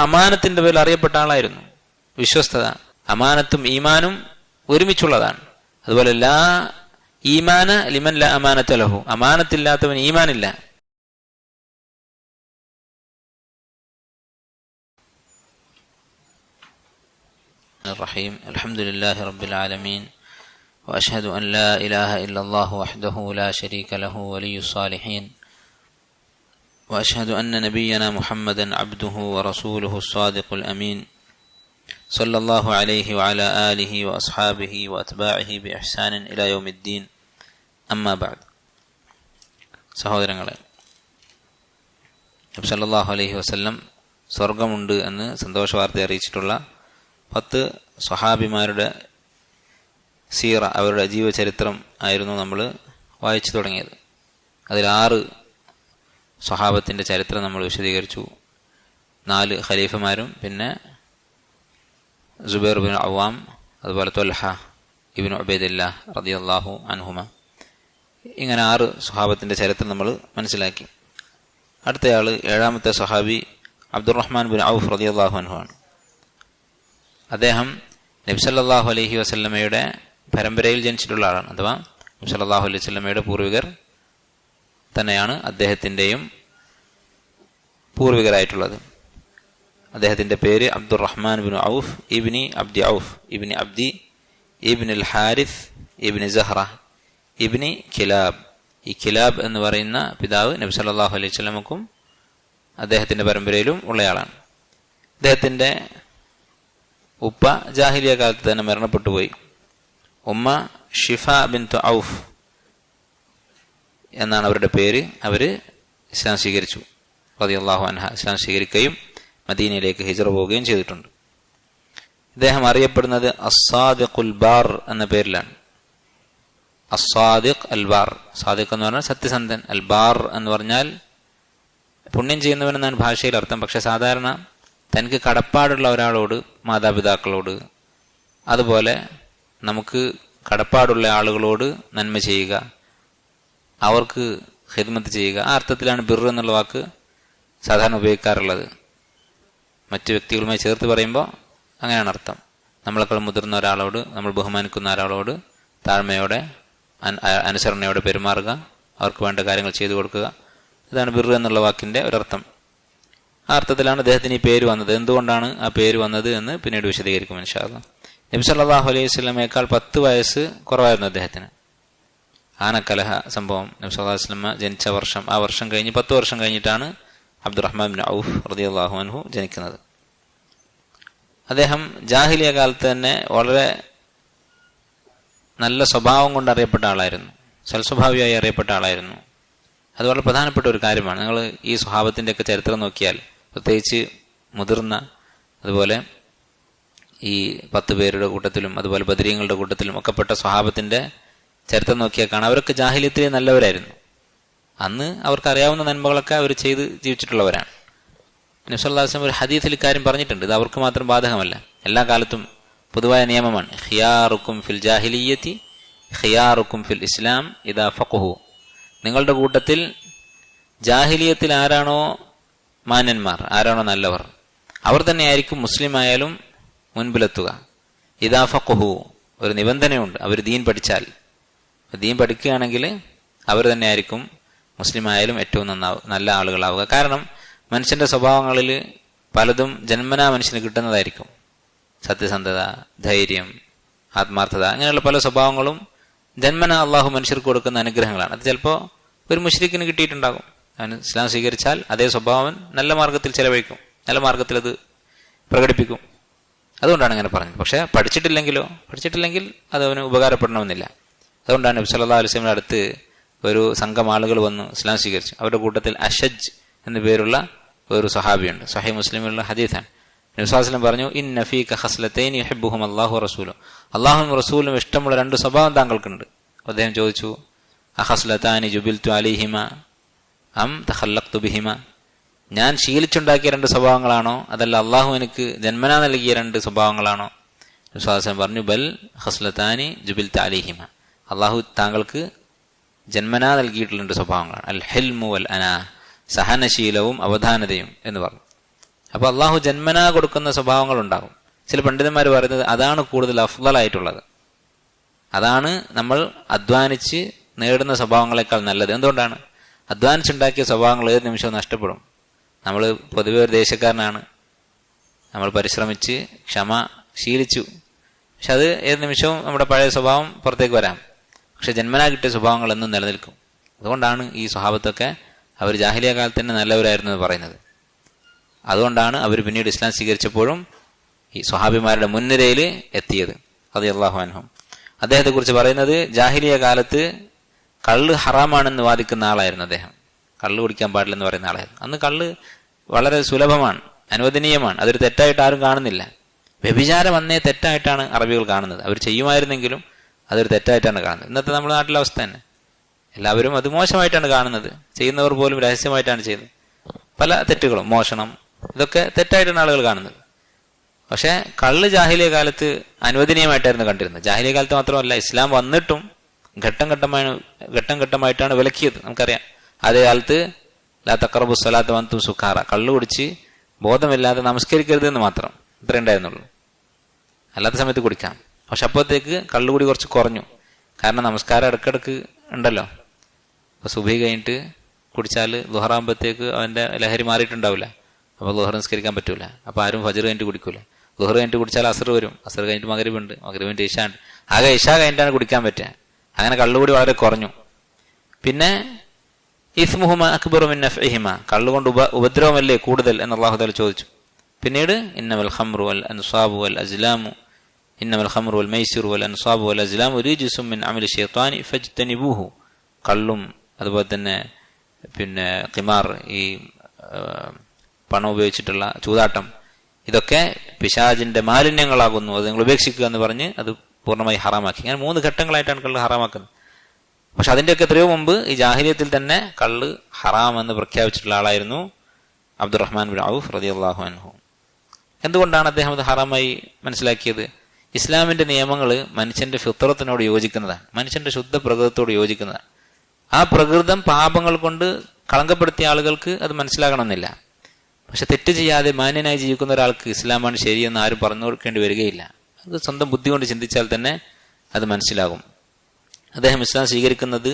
അമാനത്തിന്റെ പേരിൽ അറിയപ്പെട്ട ആളായിരുന്നു. വിശ്വസ്തത, അമാനത്തും ഈമാനും ഒരുമിച്ചുള്ളതാണ്. അതുപോലെ ലാ ഈമാന ലിമൻ ലാ അമാനത ലഹു, അമാനത്തില്ലാത്തവൻ ഈമാനില്ല. الرحيم الحمد لله رب العالمين وأشهد أن لا إله إلا الله وحده لا شريك له ولي الصالحين وأشهد أن نبينا محمدا عبده ورسوله الصادق الأمين صلى الله عليه وعلى آله وأصحابه وأتباعه بإحسان إلى يوم الدين أما بعد. സഹോദരങ്ങളെ, നബി സല്ലല്ലാഹു അലൈഹി വസല്ലം സ്വർഗമുണ്ട് എന്ന് സന്തോഷ വാർത്ത അറിയിച്ചിട്ടുള്ള 10 സ്വഹാബിമാരുടെ സീറ, അവരുടെ ജീവചരിത്രം ആയിരുന്നു നമ്മൾ വായിച്ചു തുടങ്ങിയത്. അതിൽ 6 സ്വഹാബത്തിന്റെ ചരിത്രം നമ്മൾ വിശദീകരിച്ചു. 4 ഖലീഫമാരും പിന്നെ സുബൈർ ബിൻ അവ്വാം, അതുപോലെ ത്വൽഹ ഇബ്നു ഉബൈദില്ലാഹ് റളിയല്ലാഹു അൻഹുമ. ഇങ്ങനെ 6 സ്വഹാബത്തിന്റെ ചരിത്രം നമ്മൾ മനസ്സിലാക്കി. അടുത്തയാൾ 7ാമത്തെ സ്വഹാബി അബ്ദുറഹ്മാൻ ബിൻ ഔഫ് റളിയല്ലാഹു അൻഹു ആണ്. അദ്ദേഹം നബി സല്ലല്ലാഹു അലൈഹി വസല്ലമയുടെ പരമ്പരയിൽ ജനിച്ചിട്ടുള്ള ആളാണ്. അഥവാ നബി സല്ലല്ലാഹു അലൈഹി വസല്ലമയുടെ പൂർവികർ തന്നെയാണ് അദ്ദേഹത്തിൻ്റെയും പൂർവികരായിട്ടുള്ളത്. അദ്ദേഹത്തിന്റെ പേര് അബ്ദുറഹ്മാൻ ബിൻ ഔഫ് ഇബ്നി അബ്ദി ഔഫ് ഇബ്നി അബ്ദി ഇബ്നി അൽ ഹാരിസ് ഇബ്നി സഹ്റ ഇബ്നി കിലാബ്. ഈ കിലാബ് എന്ന് പറയുന്ന പിതാവ് നബി സല്ലല്ലാഹു അലൈഹി വസല്ലമക്കും അദ്ദേഹത്തിന്റെ പരമ്പരയിലും ഉള്ളയാളാണ്. അദ്ദേഹത്തിന്റെ ഉപ്പ ജാഹിലിയ കാലത്ത് തന്നെ മരണപ്പെട്ടു പോയി. ഉമ്മ ഷിഫ ബിൻതു ഔഫ് എന്നാണ് അവരുടെ പേര്. അവര് ഇസ്ലാം സ്വീകരിച്ചു, റളിയല്ലാഹു അൻഹ. ഇസ്ലാം സ്വീകരിക്കുകയും മദീനയിലേക്ക് ഹിജ്റ പോവുകയും ചെയ്തിട്ടുണ്ട്. ഇദ്ദേഹം അറിയപ്പെടുന്നത് അസ്സാദിഖുൽ ബാർ എന്ന പേരിലാണ്. അസ്സാദിഖ് അൽ ബാർ. സാദിഖ് എന്ന് പറഞ്ഞാൽ സത്യസന്ധൻ, അൽ ബാർ എന്ന് പറഞ്ഞാൽ പുണ്യം ചെയ്യുന്നവൻ എന്നാണ് ഭാഷയിൽ അർത്ഥം. പക്ഷെ സാധാരണ തനിക്ക് കടപ്പാടുള്ള ഒരാളോട്, മാതാപിതാക്കളോട്, അതുപോലെ നമുക്ക് കടപ്പാടുള്ള ആളുകളോട് നന്മ ചെയ്യുക, അവർക്ക് ഖിദ്മത്ത് ചെയ്യുക, ആ അർത്ഥത്തിലാണ് ബിർ എന്നുള്ള വാക്ക് സാധാരണ ഉപയോഗിക്കാറുള്ളത്. മറ്റു വ്യക്തികളുമായി ചേർത്ത് പറയുമ്പോൾ അങ്ങനെയാണ് അർത്ഥം. നമ്മളെക്കാൾ മുതിർന്ന ഒരാളോട്, നമ്മൾ ബഹുമാനിക്കുന്ന ഒരാളോട് താഴ്മയോടെ അനുസരണയോടെ പെരുമാറുക, അവർക്ക് വേണ്ട കാര്യങ്ങൾ ചെയ്തു കൊടുക്കുക, ഇതാണ് ബിർ എന്നുള്ള വാക്കിന്റെ ഒരർത്ഥം. ആ അർത്ഥത്തിലാണ് അദ്ദേഹത്തിന് ഈ പേര് വന്നത്. എന്തുകൊണ്ടാണ് ആ പേര് വന്നത് എന്ന് പിന്നീട് വിശദീകരിക്കും ഇൻഷാ അല്ലാഹ്. നബി സല്ലല്ലാഹു അലൈഹി വസല്ലമയേക്കാൾ 10 വയസ്സ് കുറവായിരുന്നു അദ്ദേഹത്തിന്. ആനക്കലഹ സംഭവം, നബി സല്ലല്ലാഹു അലൈഹി വസല്ലമ ജനിച്ച വർഷം, ആ വർഷം കഴിഞ്ഞ് 10 വർഷം കഴിഞ്ഞിട്ടാണ് അബ്ദുറഹ്മാൻ ബിൻ ഔഫ് റളിയല്ലാഹു അൻഹു ജനിക്കുന്നത്. അദ്ദേഹം ജാഹിലിയ കാലത്ത് തന്നെ വളരെ നല്ല സ്വഭാവം കൊണ്ട് അറിയപ്പെട്ട ആളായിരുന്നു, സൽസ്വഭാവിയായി അറിയപ്പെട്ട ആളായിരുന്നു. അത് വളരെ പ്രധാനപ്പെട്ട ഒരു കാര്യമാണ്. നിങ്ങൾ ഈ സ്വഭാവത്തിന്റെ ഒക്കെ ചരിത്രം നോക്കിയാൽ, പ്രത്യേകിച്ച് മുതിർന്ന, അതുപോലെ ഈ 10 പേരുടെ കൂട്ടത്തിലും അതുപോലെ ബദരീങ്ങളുടെ കൂട്ടത്തിലും ഒക്കെ പെട്ട സ്വഹാബത്തിന്റെ ചരിത്രം നോക്കിയാൽ കാണാം, അവരൊക്കെ ജാഹിലിയത്തിലെ നല്ലവരായിരുന്നു. അന്ന് അവർക്ക് അറിയാവുന്ന നന്മകളൊക്കെ അവർ ചെയ്ത് ജീവിച്ചിട്ടുള്ളവരാണ്. നബി സല്ലല്ലാഹു അലൈഹി വസല്ലം ഒരു ഹദീസിൽ ഇക്കാര്യം പറഞ്ഞിട്ടുണ്ട്. ഇത് അവർക്ക് മാത്രം ബാധകമല്ല, എല്ലാ കാലത്തും പൊതുവായ നിയമമാണ്. ഖിയാറുക്കും ഫിൽ ജാഹിലിയ്യത്തി ഖിയാറുക്കും ഫിൽ ഇസ്ലാം ഇദാ ഫഖഹു. നിങ്ങളുടെ കൂട്ടത്തിൽ ജാഹിലിയത്തിൽ ആരാണോ മാന്യന്മാർ, ആരാണോ നല്ലവർ, അവർ തന്നെയായിരിക്കും മുസ്ലിം ആയാലും മുൻപിലെത്തുക. ഇദാ ഫഖഹു, ഒരു നിബന്ധനയുണ്ട്, അവർ ദീൻ പഠിച്ചാൽ. ദീൻ പഠിക്കുകയാണെങ്കിൽ അവർ തന്നെയായിരിക്കും മുസ്ലിം ആയാലും ഏറ്റവും നല്ല ആളുകളാവുക. കാരണം മനുഷ്യന്റെ സ്വഭാവങ്ങളിൽ പലതും ജന്മനാ മനുഷ്യന് കിട്ടുന്നതായിരിക്കും. സത്യസന്ധത, ധൈര്യം, ആത്മാർത്ഥത, അങ്ങനെയുള്ള പല സ്വഭാവങ്ങളും ജന്മന അള്ളാഹു മനുഷ്യർക്ക് കൊടുക്കുന്ന അനുഗ്രഹങ്ങളാണ്. അത് ചിലപ്പോൾ ഒരു മുശ്രിക്കിന് കിട്ടിയിട്ടുണ്ടാകും. അവന് ഇസ്ലാം സ്വീകരിച്ചാൽ അതേ സ്വഭാവം നല്ല മാർഗത്തിൽ ചെലവഴിക്കും, നല്ല മാർഗത്തിൽ അത് പ്രകടിപ്പിക്കും. അതുകൊണ്ടാണ് അങ്ങനെ പറഞ്ഞത്. പക്ഷെ പഠിച്ചിട്ടില്ലെങ്കിൽ അത് അവന് ഉപകാരപ്പെടണമെന്നില്ല. അതുകൊണ്ടാണ് നബി സല്ലല്ലാഹു അലൈഹി വസല്ലമയുടെ അടുത്ത് ഒരു സംഘം ആളുകൾ വന്നു ഇസ്ലാം സ്വീകരിച്ചു. അവരുടെ കൂട്ടത്തിൽ അഷജ് എന്നു പേരുള്ള ഒരു സ്വഹാബിയുണ്ട്. സ്വഹീഹ് മുസ്ലിമിലുള്ള ഹദീസാണ്. നബി സല്ലല്ലാഹു അലൈഹി വസല്ലം പറഞ്ഞു, ഇന്ന ഫീക ഖസ്ലതൈൻ യുഹിബ്ബുഹും അല്ലാഹു റസൂലു. അല്ലാഹുവും റസൂലും ഇഷ്ടമുള്ള 2 സ്വഭാവം താങ്കൾക്കുണ്ട്. അദ്ദേഹം ചോദിച്ചു, അഖസ്ലതാനി ജുബിൽതു അലൈഹിമ അം തഖല്ലഖ്തു ബിഹിമ. ഞാൻ ശീലിച്ചുണ്ടാക്കിയ 2 സ്വഭാവങ്ങളാണോ, അതല്ല അള്ളാഹു എനിക്ക് ജന്മനാ നൽകിയ 2 സ്വഭാവങ്ങളാണോ? നബി സല്ലല്ലാഹു അലൈഹി വസല്ലം പറഞ്ഞു, ബൽ ഖസ്ലതാനി ജുബിൽതു അലൈഹിമ. അള്ളാഹു താങ്കൾക്ക് ജന്മനാ നൽകിയിട്ടുള്ള 2 സ്വഭാവങ്ങളാണ്. അൽ ഹിൽമു വൽ അനാ, സഹനശീലവും അവധാനതയും എന്ന് പറഞ്ഞു. അപ്പോൾ അള്ളാഹു ജന്മനാ കൊടുക്കുന്ന സ്വഭാവങ്ങൾ ഉണ്ടാകും. ചില പണ്ഡിതന്മാർ പറയുന്നത് അതാണ് കൂടുതൽ അഫ്ളലായിട്ടുള്ളത്. അതാണ് നമ്മൾ അധ്വാനിച്ച് നേടുന്ന സ്വഭാവങ്ങളെക്കാൾ നല്ലത്. എന്തുകൊണ്ടാണ്? അധ്വാനിച്ചുണ്ടാക്കിയ സ്വഭാവങ്ങൾ ഏത് നിമിഷവും നഷ്ടപ്പെടും. നമ്മൾ പൊതുവെ ഒരു ദേശക്കാരനാണ്, നമ്മൾ പരിശ്രമിച്ച് ക്ഷമ ശീലിച്ചു, പക്ഷെ അത് ഏത് നിമിഷവും നമ്മുടെ പഴയ സ്വഭാവം പുറത്തേക്ക് വരാം. പക്ഷെ ജന്മനാ കിട്ടിയ സ്വഭാവങ്ങൾ എന്നും നിലനിൽക്കും. അതുകൊണ്ടാണ് ഈ സ്വഹാബത്തൊക്കെ അവർ ജാഹിലിയ കാലത്ത് തന്നെ നല്ലവരായിരുന്നു എന്ന് പറയുന്നത്. അതുകൊണ്ടാണ് അവർ പിന്നീട് ഇസ്ലാം സ്വീകരിച്ചപ്പോഴും ഈ സ്വഹാബിമാരുടെ മുൻനിരയിൽ എത്തിയത്. റളിയല്ലാഹു അൻഹും. അദ്ദേഹത്തെക്കുറിച്ച് പറയുന്നത് ജാഹിലിയ കാലത്ത് കള്ള് ഹറാമാണെന്ന് വാദിക്കുന്ന ആളായിരുന്നു അദ്ദേഹം. കള്ള് കുടിക്കാൻ പാടില്ലെന്ന് പറയുന്ന ആളായിരുന്നു. അന്ന് കള്ള് വളരെ സുലഭമാണ്, അനുവദനീയമാണ്. അതൊരു തെറ്റായിട്ട് ആരും കാണുന്നില്ല. വ്യഭിചാരം അന്നേ തെറ്റായിട്ടാണ് അറബികൾ കാണുന്നത്. അവർ ചെയ്യുമായിരുന്നെങ്കിലും അതൊരു തെറ്റായിട്ടാണ് കാണുന്നത്. ഇന്നത്തെ നമ്മുടെ നാട്ടിലെ അവസ്ഥ തന്നെ. എല്ലാവരും അത് മോശമായിട്ടാണ് കാണുന്നത്. ചെയ്യുന്നവർ പോലും രഹസ്യമായിട്ടാണ് ചെയ്യുന്നത്. പല തെറ്റുകളും, മോഷണം, ഇതൊക്കെ തെറ്റായിട്ടാണ് ആളുകൾ കാണുന്നത്. പക്ഷെ കള്ള് ജാഹിലിയ കാലത്ത് അനുവദനീയമായിട്ടായിരുന്നു കണ്ടിരുന്നത്. ജാഹിലിയ കാലത്ത് മാത്രമല്ല, ഇസ്ലാം വന്നിട്ടും ഘട്ടം ഘട്ടമായിട്ടാണ് വിലക്കിയത്. നമുക്കറിയാം, അതേ കാലത്ത് ലാ തഖറബു സ്വലാത്ത വഅൻതും സുഖാറ, കള്ളു കുടിച്ച് ബോധമില്ലാതെ നമസ്കരിക്കരുത് എന്ന് മാത്രം ഇത്രേ ഉണ്ടായിരുന്നുള്ളൂ. അല്ലാത്ത സമയത്ത് കുടിക്കാം. പക്ഷെ അപ്പോഴത്തേക്ക് കള്ളുകൂടി കുറച്ച് കുറഞ്ഞു. കാരണം നമസ്കാരം ഇടക്കിടക്ക് ഉണ്ടല്ലോ. അപ്പോൾ സുബഹി കഴിഞ്ഞിട്ട് കുടിച്ചാൽ ളുഹറാകുമ്പോഴത്തേക്ക് അവൻ്റെ ലഹരി മാറിയിട്ടുണ്ടാവില്ല. അപ്പോൾ ളുഹർ നിസ്കരിക്കാൻ പറ്റൂല. അപ്പോൾ ആരും ഫജ്ർ കഴിഞ്ഞിട്ട് കുടിക്കൂല. ളുഹർ കഴിഞ്ഞിട്ട് കുടിച്ചാൽ അസർ വരും. അസർ കഴിഞ്ഞിട്ട് മഗ്‌രിബുണ്ട്, മഗ്‌രിബ് കഴിഞ്ഞിട്ട് ഇശാ ഉണ്ട്. ആകെ ഇശാ കഴിഞ്ഞിട്ടാണ് കുടിക്കാൻ പറ്റുക. അങ്ങനെ കള്ളുകൂടി വളരെ കുറഞ്ഞു. പിന്നെ ഇസ്മുഹുമ അക്ബറു മിൻ നഫ്ഇഹിമ, കള്ളുകൊണ്ട് ഉപദ്രവമല്ലേ കൂടുതൽ എന്ന് അല്ലാഹു തആല ചോദിച്ചു. പിന്നീട് ഇന്നമൽ ഖംറു വൽ അൻസാബു വൽ അസ്ലാമു ഇന്നമൽ ഖംറു വൽ മൈസിറു വൽ അൻസാബു വൽ അസ്ലാമു റിജ്സും മിൻ അമലി ശൈത്താനി ഫജ്തനിബൂഹു. കള്ളും അതുപോലെ തന്നെ പിന്നെ ഖിമാർ, ഈ പണം ഉപയോഗിച്ചിട്ടുള്ള ചൂതാട്ടം, ഇതൊക്കെ പിശാചിന്റെ മാലിന്യങ്ങളാകുന്നു, അത് നിങ്ങൾ ഉപേക്ഷിക്കുക എന്ന് പറഞ്ഞ് അത് പൂർണ്ണമായി ഹറാമാക്കി. അങ്ങനെ 3 ഘട്ടങ്ങളായിട്ടാണ് കള്ള് ഹറാമാക്കുന്നത്. പക്ഷെ അതിൻ്റെയൊക്കെ എത്രയോ മുമ്പ് ഈ ജാഹിലിയത്തിൽ തന്നെ കള്ള് ഹറാം എന്ന് പ്രഖ്യാപിച്ചിട്ടുള്ള ആളായിരുന്നു അബ്ദുറഹ്മാൻ ബിൻ ഔഫ് റളിയല്ലാഹു അൻഹു. എന്തുകൊണ്ടാണ് അദ്ദേഹം അത് ഹറാമായി മനസ്സിലാക്കിയത്? ഇസ്ലാമിന്റെ നിയമങ്ങൾ മനുഷ്യന്റെ ഫിത്രത്തിനോട് യോജിക്കുന്നതാണ്, മനുഷ്യന്റെ ശുദ്ധ പ്രകൃതത്തോട് യോജിക്കുന്നതാണ്. ആ പ്രകൃതം പാപങ്ങൾ കൊണ്ട് കളങ്കപ്പെടുത്തിയ ആളുകൾക്ക് അത് മനസ്സിലാകണമെന്നില്ല. പക്ഷെ തെറ്റ് ചെയ്യാതെ മാന്യനായി ജീവിക്കുന്ന ഒരാൾക്ക് ഇസ്ലാമാണ് ശരിയെന്ന് ആരും പറഞ്ഞു കൊടുക്കേണ്ടി വരികയില്ല. അത് സ്വന്തം ബുദ്ധി കൊണ്ട് ചിന്തിച്ചാൽ തന്നെ അത് മനസ്സിലാകും. അദ്ദേഹം ഇസ്ലാം സ്വീകരിക്കുന്നത്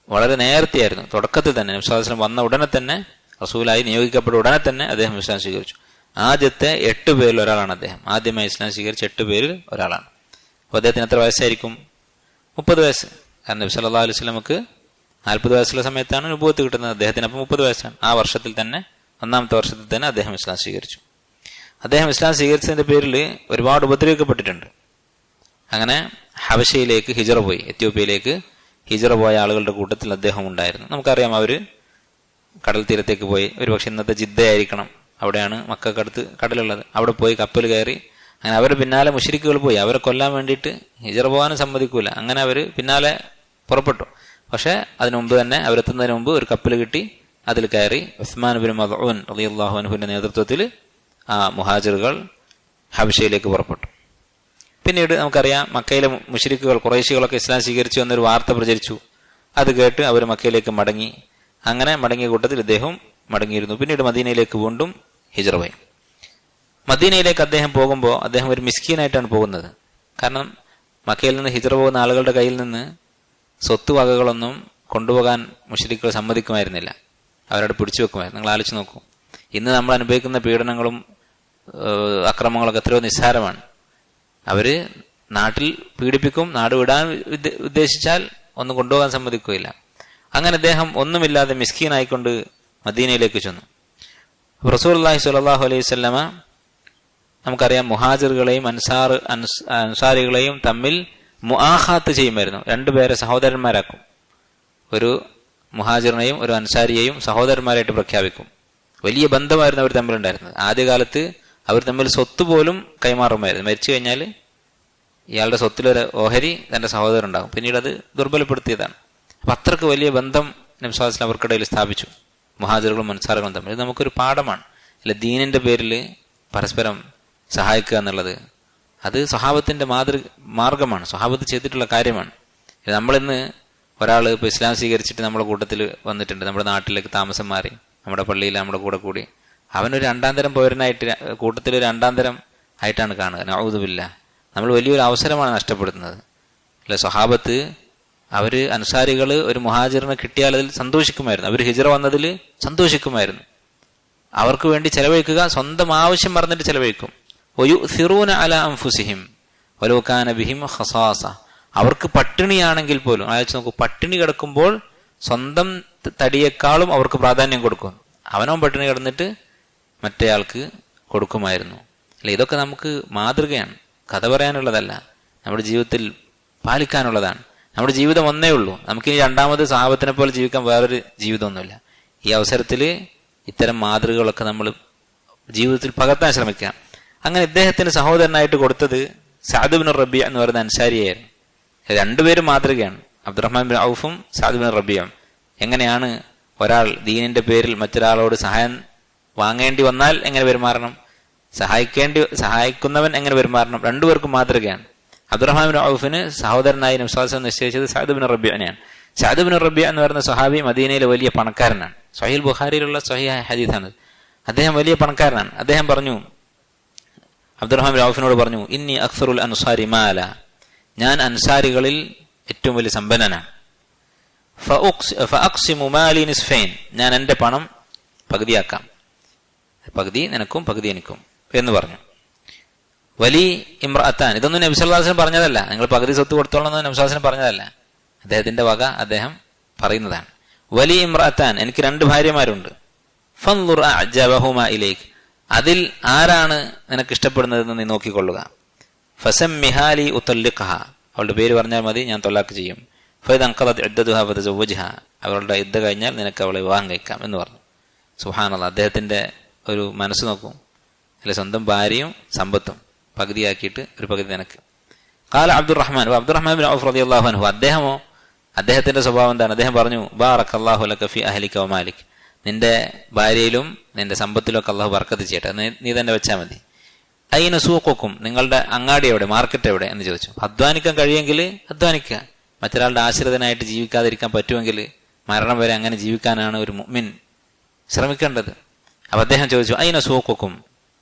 വളരെ നേരത്തെയായിരുന്നു. തുടക്കത്തിൽ തന്നെ നബി സല്ലല്ലാഹു അലൈഹി വസല്ലം വന്ന ഉടനെ തന്നെ, റസൂലായി നിയോഗിക്കപ്പെട്ട ഉടനെ തന്നെ അദ്ദേഹം ഇസ്ലാം സ്വീകരിച്ചു. ആദ്യത്തെ 8 പേരിൽ ഒരാളാണ് അദ്ദേഹം. ആദ്യമായി ഇസ്ലാം സ്വീകരിച്ച 8 പേരിൽ ഒരാളാണ്. അപ്പോൾ അദ്ദേഹത്തിന് എത്ര വയസ്സായിരിക്കും? 30 വയസ്സ്. കാരണം നബി സല്ലല്ലാഹു അലൈഹി വസല്ലമക്ക് 40 വയസ്സുള്ള സമയത്താണ് നുബുവത്ത് കിട്ടുന്നത്. അദ്ദേഹത്തിന് അപ്പം 30 വയസ്സാണ്. ആ വർഷത്തിൽ തന്നെ, 1ാമത്തെ വർഷത്തിൽ തന്നെ അദ്ദേഹം ഇസ്ലാം സ്വീകരിച്ചു. അദ്ദേഹം ഇസ്ലാം സ്വീകരിച്ചതിന്റെ പേരിൽ ഒരുപാട് ഉപദ്രവിക്കപ്പെട്ടിട്ടുണ്ട്. അങ്ങനെ ഹബശയിലേക്ക് ഹിജറ പോയി, എത്യോപ്യയിലേക്ക് ഹിജറ പോയ ആളുകളുടെ കൂട്ടത്തിൽ അദ്ദേഹം ഉണ്ടായിരുന്നു. നമുക്കറിയാം, അവര് കടൽ തീരത്തേക്ക് പോയി. ഒരുപക്ഷെ ഇന്നത്തെ ജിദ്ദയായിരിക്കണം, അവിടെയാണ് മക്കൾക്കടുത്ത് കടലുള്ളത്. അവിടെ പോയി കപ്പൽ കയറി. അങ്ങനെ അവരുടെ പിന്നാലെ മുശ്രിക്കുകൾ പോയി. അവരെ കൊല്ലാൻ വേണ്ടിയിട്ട് ഹിജറ പോകാനും സമ്മതിക്കൂല. അങ്ങനെ അവർ പിന്നാലെ പുറപ്പെട്ടു. പക്ഷെ അതിനു മുമ്പ് തന്നെ, അവരെത്തുന്നതിന് മുമ്പ് ഒരു കപ്പൽ കിട്ടി. അതിൽ കയറി ഉസ്മാൻ ബിൻ മദ്ഊൻ റളിയല്ലാഹു അൻഹുവിന്റെ നേതൃത്വത്തിൽ ആ മുഹാജിറുകൾ ഹബശയിലേക്ക് പുറപ്പെട്ടു. പിന്നീട് നമുക്കറിയാം, മക്കയിലെ മുശ്രിക്കുകൾ, ഖുറൈശികളൊക്കെ ഇസ്ലാം സ്വീകരിച്ചു എന്നൊരു വാർത്ത പ്രചരിച്ചു. അത് കേട്ട് അവർ മക്കയിലേക്ക് മടങ്ങി. അങ്ങനെ മടങ്ങിയ കൂട്ടത്തിൽ ഇദ്ദേഹം മടങ്ങിയിരുന്നു. പിന്നീട് മദീനയിലേക്ക് വീണ്ടും ഹിജറ പോയി. മദീനയിലേക്ക് അദ്ദേഹം പോകുമ്പോൾ അദ്ദേഹം ഒരു മിസ്കീനായിട്ടാണ് പോകുന്നത്. കാരണം മക്കയിൽ നിന്ന് ഹിജറ പോകുന്ന ആളുകളുടെ കയ്യിൽ നിന്ന് സ്വത്ത് വകകളൊന്നും കൊണ്ടുപോകാൻ മുശ്രിക്കുകൾ സമ്മതിക്കുമായിരുന്നില്ല. അവരവിടെ പിടിച്ചു വെക്കുമായിരുന്നു. നിങ്ങൾ ആലോചിച്ച് നോക്കൂ, ഇന്ന് നമ്മൾ അനുഭവിക്കുന്ന പീഡനങ്ങളും അക്രമങ്ങളൊക്കെ എത്രയോ നിസ്സാരമാണ്. അവര് നാട്ടിൽ പീഡിപ്പിക്കും, നാട് വിടാൻ ഉദ്ദേശിച്ചാൽ ഒന്നും കൊണ്ടുപോകാൻ സമ്മതിക്കുകയില്ല. അങ്ങനെ അദ്ദേഹം ഒന്നുമില്ലാതെ മിസ്കീനായിക്കൊണ്ട് മദീനയിലേക്ക് ചെന്നു. റസൂലുള്ളാഹി സ്വല്ലല്ലാഹു അലൈഹി വസല്ലമ, നമുക്കറിയാം, മുഹാജിറുകളെയും അൻസാരികളെയും തമ്മിൽ മുആഖാത്ത് ചെയ്യുമായിരുന്നു. 2 പേരെ സഹോദരന്മാരാക്കും. ഒരു മുഹാജിറിനെയും ഒരു അൻസാരിയെയും സഹോദരന്മാരായിട്ട് പ്രഖ്യാപിക്കും. വലിയ ബന്ധമായിരുന്നു അവർ തമ്മിലുണ്ടായിരുന്നത്. ആദ്യകാലത്ത് അവർ തമ്മിൽ സ്വത്ത് പോലും കൈമാറുമായിരുന്നു. മരിച്ചു കഴിഞ്ഞാൽ ഇയാളുടെ സ്വത്തിലൊരു ഓഹരി തന്റെ സഹോദരൻ ഉണ്ടാകും. പിന്നീട് അത് ദുർബലപ്പെടുത്തിയതാണ്. അപ്പൊ അത്രക്ക് വലിയ ബന്ധം നബി സല്ലല്ലാഹു അലൈഹി വസല്ലം അവർക്കിടയിൽ സ്ഥാപിച്ചു, മുഹാജിറുകളും അൻസാറുകളും തമ്മിൽ. ഇത് നമുക്കൊരു പാഠമാണ്. അല്ല, ദീനിന്റെ പേരിൽ പരസ്പരം സഹായിക്കുക എന്നുള്ളത് അത് സ്വഹാബത്തിന്റെ മാർഗമാണ്, സ്വഹാബത്ത് ചെയ്തിട്ടുള്ള കാര്യമാണ്. നമ്മളിന്ന് ഒരാൾ ഇപ്പോൾ ഇസ്ലാം സ്വീകരിച്ചിട്ട് നമ്മുടെ കൂട്ടത്തിൽ വന്നിട്ടുണ്ട്, നമ്മുടെ നാട്ടിലേക്ക് താമസം മാറി, നമ്മുടെ പള്ളിയിൽ നമ്മുടെ കൂടെ കൂടി, അവനൊരു രണ്ടാം തരം പൗരനായിട്ട്, കൂട്ടത്തിലൊരു രണ്ടാം തരം ആയിട്ടാണ് കാണുക. നഊദു ബില്ലാഹ്. നമ്മൾ വലിയൊരു അവസരമാണ് നഷ്ടപ്പെടുന്നത് അല്ലെ? സ്വഹാബത്ത് അവര് അൻസാരികൾ ഒരു മുഹാജിറിനെ കിട്ടിയാൽ അതിൽ സന്തോഷിക്കുമായിരുന്നു. അവർ ഹിജ്റ വന്നതിൽ സന്തോഷിക്കുമായിരുന്നു. അവർക്ക് വേണ്ടി ചെലവഴിക്കുക, സ്വന്തം ആവശ്യം മറന്നിട്ട് ചെലവഴിക്കും. വയുസിറൂന അലാ അൻഫുസിഹിം വലൗ കാന ബിഹിം ഖസാസ. അവർക്ക് പട്ടിണിയാണെങ്കിൽ പോലും ആലോചിച്ച് നോക്കൂ, പട്ടിണി കിടക്കുമ്പോൾ സ്വന്തം തടിയേക്കാളും അവർക്ക് പ്രാധാന്യം കൊടുക്കും. അവനവൻ പട്ടിണി കിടന്നിട്ട് മറ്റേയാൾക്ക് കൊടുക്കുമായിരുന്നു അല്ലെ? ഇതൊക്കെ നമുക്ക് മാതൃകയാണ്, കഥ പറയാനുള്ളതല്ല, നമ്മുടെ ജീവിതത്തിൽ പാലിക്കാനുള്ളതാണ്. നമ്മുടെ ജീവിതം ഒന്നേ ഉള്ളൂ. നമുക്കിനി രണ്ടാമത് സഹാബത്തിനെ പോലെ ജീവിക്കാൻ വേറൊരു ജീവിതമൊന്നുമില്ല. ഈ അവസരത്തിൽ ഇത്തരം മാതൃകകളൊക്കെ നമ്മൾ ജീവിതത്തിൽ പകർത്താൻ ശ്രമിക്കുക. അങ്ങനെ ഇദ്ദേഹത്തിന് സഹോദരനായിട്ട് കൊടുത്തത് സഅദ് ബിൻ റബീഅ എന്ന് പറയുന്ന അൻസാരിയായിരുന്നു. രണ്ടുപേരും മാതൃകയാണ്, അബ്ദുറഹ്മാൻ ബിൻ ഔഫും സഅദ് ബിൻ റബീഅയും. എങ്ങനെയാണ് ഒരാൾ ദീനിന്റെ പേരിൽ മറ്റൊരാളോട് സഹായം വാങ്ങേണ്ടി വന്നാൽ എങ്ങനെ പെരുമാറണം, സഹായിക്കുന്നവൻ എങ്ങനെ പെരുമാറണം, രണ്ടുപേർക്കും മാതൃകയാണ്. അബ്ദുറഹ്മാൻ ബിൻ ഔഫിന് സഹോദരനായി നബി സ്വല്ലല്ലാഹു അലൈഹി വസല്ലം നിശ്ചയിച്ചത് സഅദ് ബിൻ റബീഅനെയാണ്. സഅദ് ബിൻ റബീഅ എന്ന് പറയുന്ന സ്വഹാബി മദീനയിലെ വലിയ പണക്കാരനാണ്. സ്വഹീഹുൽ ബുഖാരിയിലുള്ള സ്വഹീഹായ ഹദീസാണ്. അദ്ദേഹം വലിയ പണക്കാരനാണ്. അദ്ദേഹം പറഞ്ഞു, അബ്ദുറഹ്മാൻ ബിൻ ഔഫിനോട് പറഞ്ഞു, ഇന്നി അക്സറുൽ അൻസാരി മാല, ഞാൻ അൻസാരികളിൽ ഏറ്റവും വലിയ സമ്പന്നനാണ്. ഫഅഖ്സിമു മാലി നിസ്ഫൈൻ, ഞാൻ എൻ്റെ പണം പകുതിയാക്കാം, പകുതി നിനക്കും പകുതി എനിക്കും എന്ന് പറഞ്ഞു. വലി ഇമ്രഅത്താൻ, ഇതൊന്നും നബി സല്ലല്ലാഹു അലൈഹി വസല്ലം പറഞ്ഞതല്ല, നിങ്ങൾ പകുതി സ്വത്ത് കൊടുത്തോളണം എന്ന് നബി സല്ലല്ലാഹു അലൈഹി വസല്ലം പറഞ്ഞതല്ല, അദ്ദേഹത്തിന്റെ വക അദ്ദേഹം പറയുന്നതാണ്. വലി ഇമ്രഅത്താൻ, എനിക്ക് 2 ഭാര്യമാരുണ്ട്. ഫൻദുർ അഅജബഹുമാ ഇലൈക്, അതിൽ ആരാണ് നിനക്ക് ഇഷ്ടപ്പെടുന്നതെന്ന് നീ നോക്കിക്കൊള്ളുക. ഫസമ്മിഹാലി ഉതല്ലിഖഹ, അവളുടെ പേര് പറഞ്ഞാൽ മതി, ഞാൻ തൊലാക്ക് ചെയ്യും. ഫഇദൻ ഖദത് ഇദ്ദതുഹാ ഫതസവ്വജ്ഹ, അവളുടെ ഇദ്ദ കഴിഞ്ഞാൽ നിനക്ക് അവളെ വിവാഹം കഴിക്കാം എന്ന് പറഞ്ഞു. സുബ്ഹാനല്ലാഹ്, അദ്ദേഹത്തിന്റെ ഒരു മനസ്സ് നോക്കും അല്ലെ? സ്വന്തം ഭാര്യയും സമ്പത്തും പകുതിയാക്കിയിട്ട് ഒരു പകുതി നിനക്ക്. ഖാല അബ്ദുറഹ്മാൻ ബിൻ ഔഫ് റളിയല്ലാഹു അൻഹു, അദ്ദേഹത്തിന്റെ സ്വഭാവം എന്താണ്? അദ്ദേഹം പറഞ്ഞു, ബാറക്കല്ലാഹു ലക ഫി അഹ്ലിക വ മാലിക്, നിന്റെ ഭാര്യയിലും നിന്റെ സമ്പത്തിലൊക്കെ അള്ളാഹു ബർക്കത്ത് ചെയ്യട്ടെ, നീ തന്നെ വെച്ചാൽ മതി. അയിന സൂഖുക്കും, നിങ്ങളുടെ അങ്ങാടി എവിടെ, മാർക്കറ്റ് എവിടെ എന്ന് ചോദിച്ചു. അധ്വാനിക്കാൻ കഴിയുമെങ്കിൽ അധ്വാനിക്കുക, മറ്റൊരാളുടെ ആശ്രിതനായിട്ട് ജീവിക്കാതിരിക്കാൻ പറ്റുമെങ്കിൽ മരണം വരെ അങ്ങനെ ജീവിക്കാനാണ് ഒരു മുഅ്മിൻ ശ്രമിക്കേണ്ടത്. അപ്പൊ അദ്ദേഹം ചോദിച്ചു, അയിന സൂഖുക്കും,